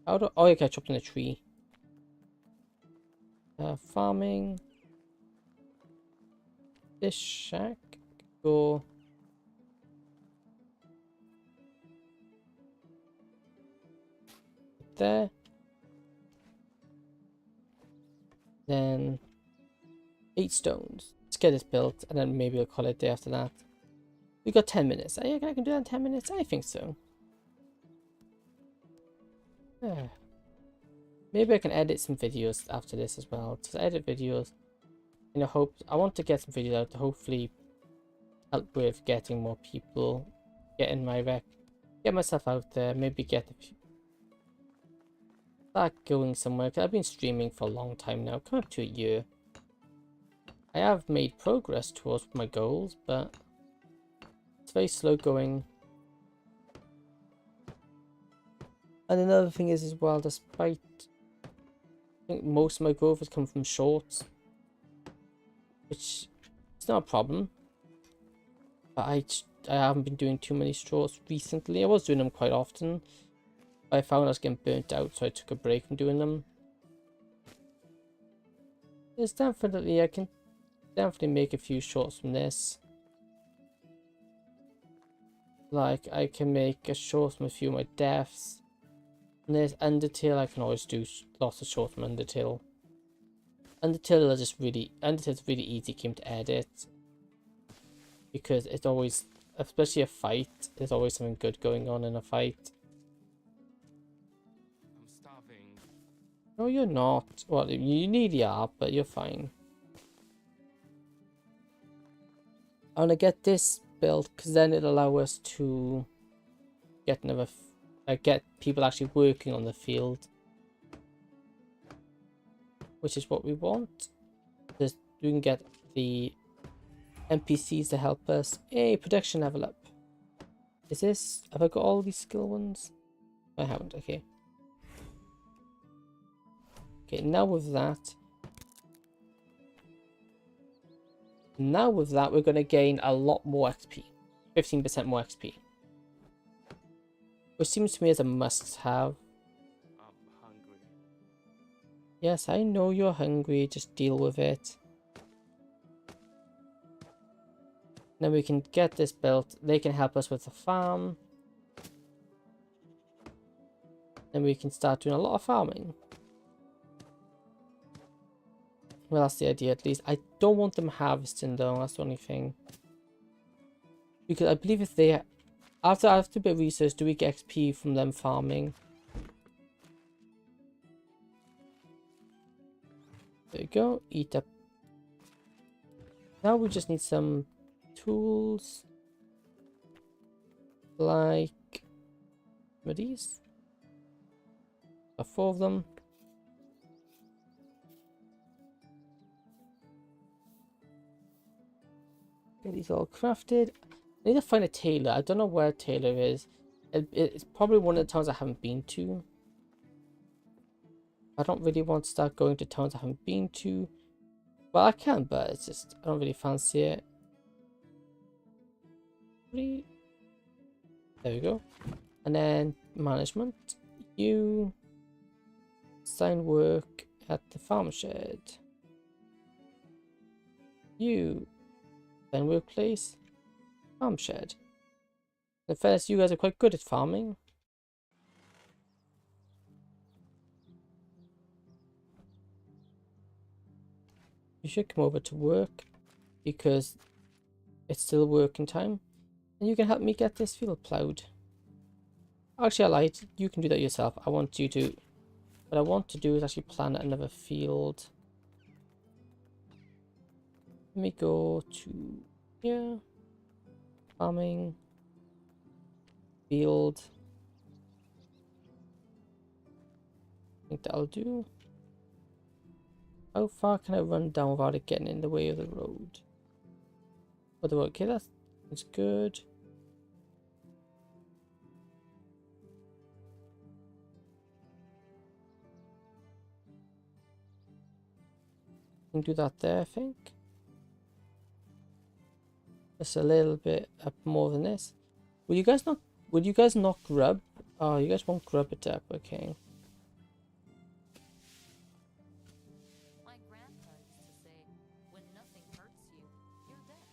[SPEAKER 1] How do? Oh, okay, I chopped in a tree. Farming. This shack. Go. There. Then 8 stones. Let's get this built, and then maybe I'll call it a day after that. We got 10 minutes. I can do that in 10 minutes. I think so. Yeah. Maybe I can edit some videos after this as well. Just edit videos. And I want to get some videos out to hopefully help with getting more people, getting my get myself out there. Maybe start going somewhere. Cause I've been streaming for a long time now, coming up to a year. I have made progress towards my goals, but It's very slow going. And another thing is as well, despite I think most of my growth has come from shorts, which is not a problem. But I haven't been doing too many shorts recently. I was doing them quite often, but I found I was getting burnt out, so I took a break from doing them. There's definitely, I can definitely make a few shorts from this. Like, I can make a short from a few of my deaths. And there's Undertale, I can always do lots of shorts from Undertale. Undertale's really easy game to edit. Because it's always, especially a fight, there's always something good going on in a fight.
[SPEAKER 2] I'm starving.
[SPEAKER 1] No, you're not. Well, you nearly are, but you're fine. I want to get this built because then it'll allow us to get another, get people actually working on the field, which is what we want. We can get the NPCs to help us. Hey, production level up. Is this? Have I got all these skill ones? I haven't. Okay. Okay. Now with that, we're gonna gain a lot more XP. 15% more XP. Which seems to me as a must-have.
[SPEAKER 2] I'm hungry.
[SPEAKER 1] Yes, I know you're hungry. Just deal with it. Then we can get this built. They can help us with the farm. Then we can start doing a lot of farming. Well, that's the idea at least. I don't want them harvesting though. That's the only thing. Because I believe if they... After I have to do a bit of research, do we get XP from them farming? There we go. Eat up. Now we just need some tools. Like... What are these? 4 of them. Get these all crafted. I need to find a tailor. I don't know where a tailor is. It's probably one of the towns I haven't been to. I don't really want to start going to towns I haven't been to. Well, I can, but it's just, I don't really fancy it. There we go. And then management. You sign work at the farm shed. You sign workplace. Farm shed. In fairness, you guys are quite good at farming. You should come over to work because it's still working time. And you can help me get this field plowed. Actually, I lied. You can do that yourself. I want you to... What I want to do is actually plan another field. Let me go to here. Farming. Field. I think that'll do. How far can I run down without it getting in the way of the road? Okay, that's good. Can do that there, I think. Just a little bit up more than this. Will you guys not grub? Oh, you guys won't grub it up, okay.
[SPEAKER 3] My grandpa used to say, when nothing hurts you, you're dead.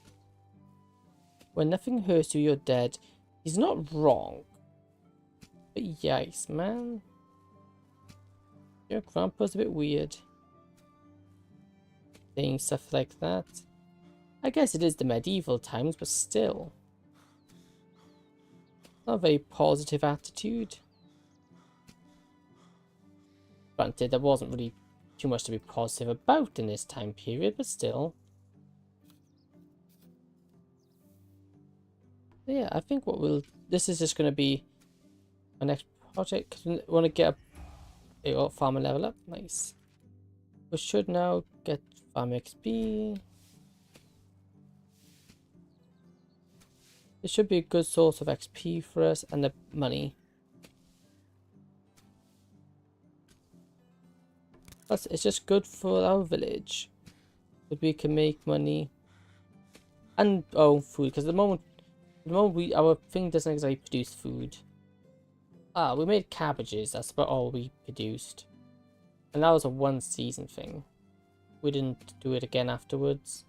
[SPEAKER 1] When nothing hurts you, you're dead. He's not wrong. But yikes, man. Your grandpa's a bit weird. Saying stuff like that. I guess it is the medieval times, but still. Not a very positive attitude. Granted, there wasn't really too much to be positive about in this time period, but still. Yeah, I think this is just going to be my next project, because we want to get a farmer level up. Nice. We should now get farm XP. It should be a good source of XP for us and the money. Plus, it's just good for our village. That we can make money. And food, because at the moment our thing doesn't exactly produce food. We made cabbages, that's about all we produced. And that was a one season thing. We didn't do it again afterwards.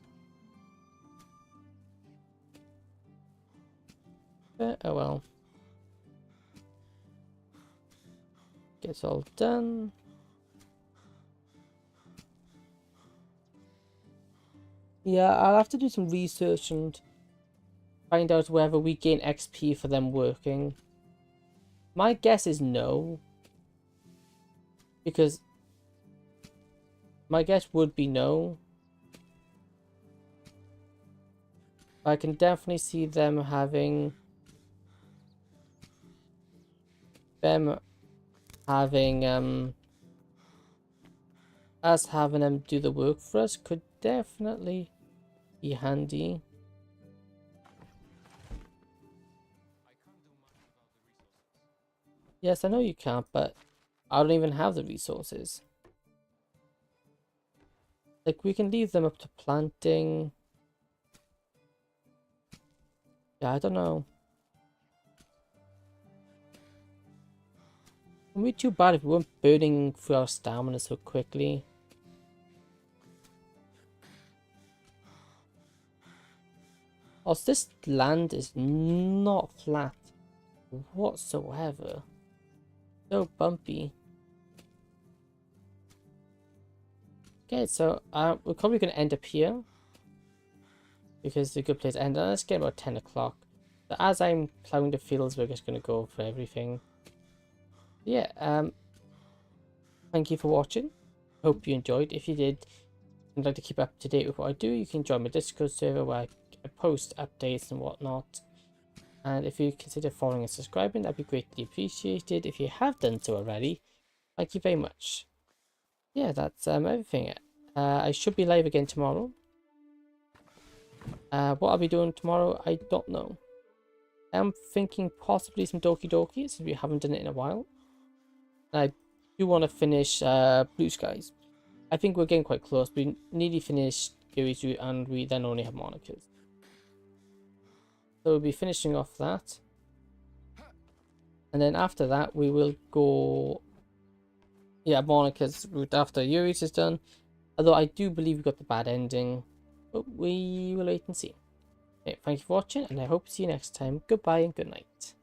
[SPEAKER 1] But, oh well. Gets all done. Yeah, I'll have to do some research and find out whether we gain XP for them working. My guess is no. Because my guess would be no. I can definitely see them having us having them do the work for us could definitely be handy. Yes, I know you can't, but I don't even have the resources. Like, we can leave them up to planting. Yeah, I don't know. It wouldn't be too bad if we weren't burning through our stamina so quickly. Also, this land is not flat whatsoever. So bumpy. Okay, so we're probably going to end up here. Because it's a good place to end. Let's get about 10 o'clock. So as I'm plowing the fields, we're just going to go for everything. Yeah, thank you for watching. Hope you enjoyed. If you did and like to keep up to date with what I do, you can join my Discord server where I post updates and whatnot. And if you consider following and subscribing, that'd be greatly appreciated. If you have done so already, thank you very much. Yeah, that's everything. I should be live again tomorrow. What I'll be doing tomorrow, I don't know. I'm thinking possibly some Doki Doki, since we haven't done it in a while. And I do want to finish Blue Skies. I think we're getting quite close. We nearly finished Yurizu and we then only have Monikers. So we'll be finishing off that. And then after that we will go... Yeah, Monika's route after Yuri's is done. Although I do believe we got the bad ending. But we will wait and see. Okay, thank you for watching and I hope to see you next time. Goodbye and good night.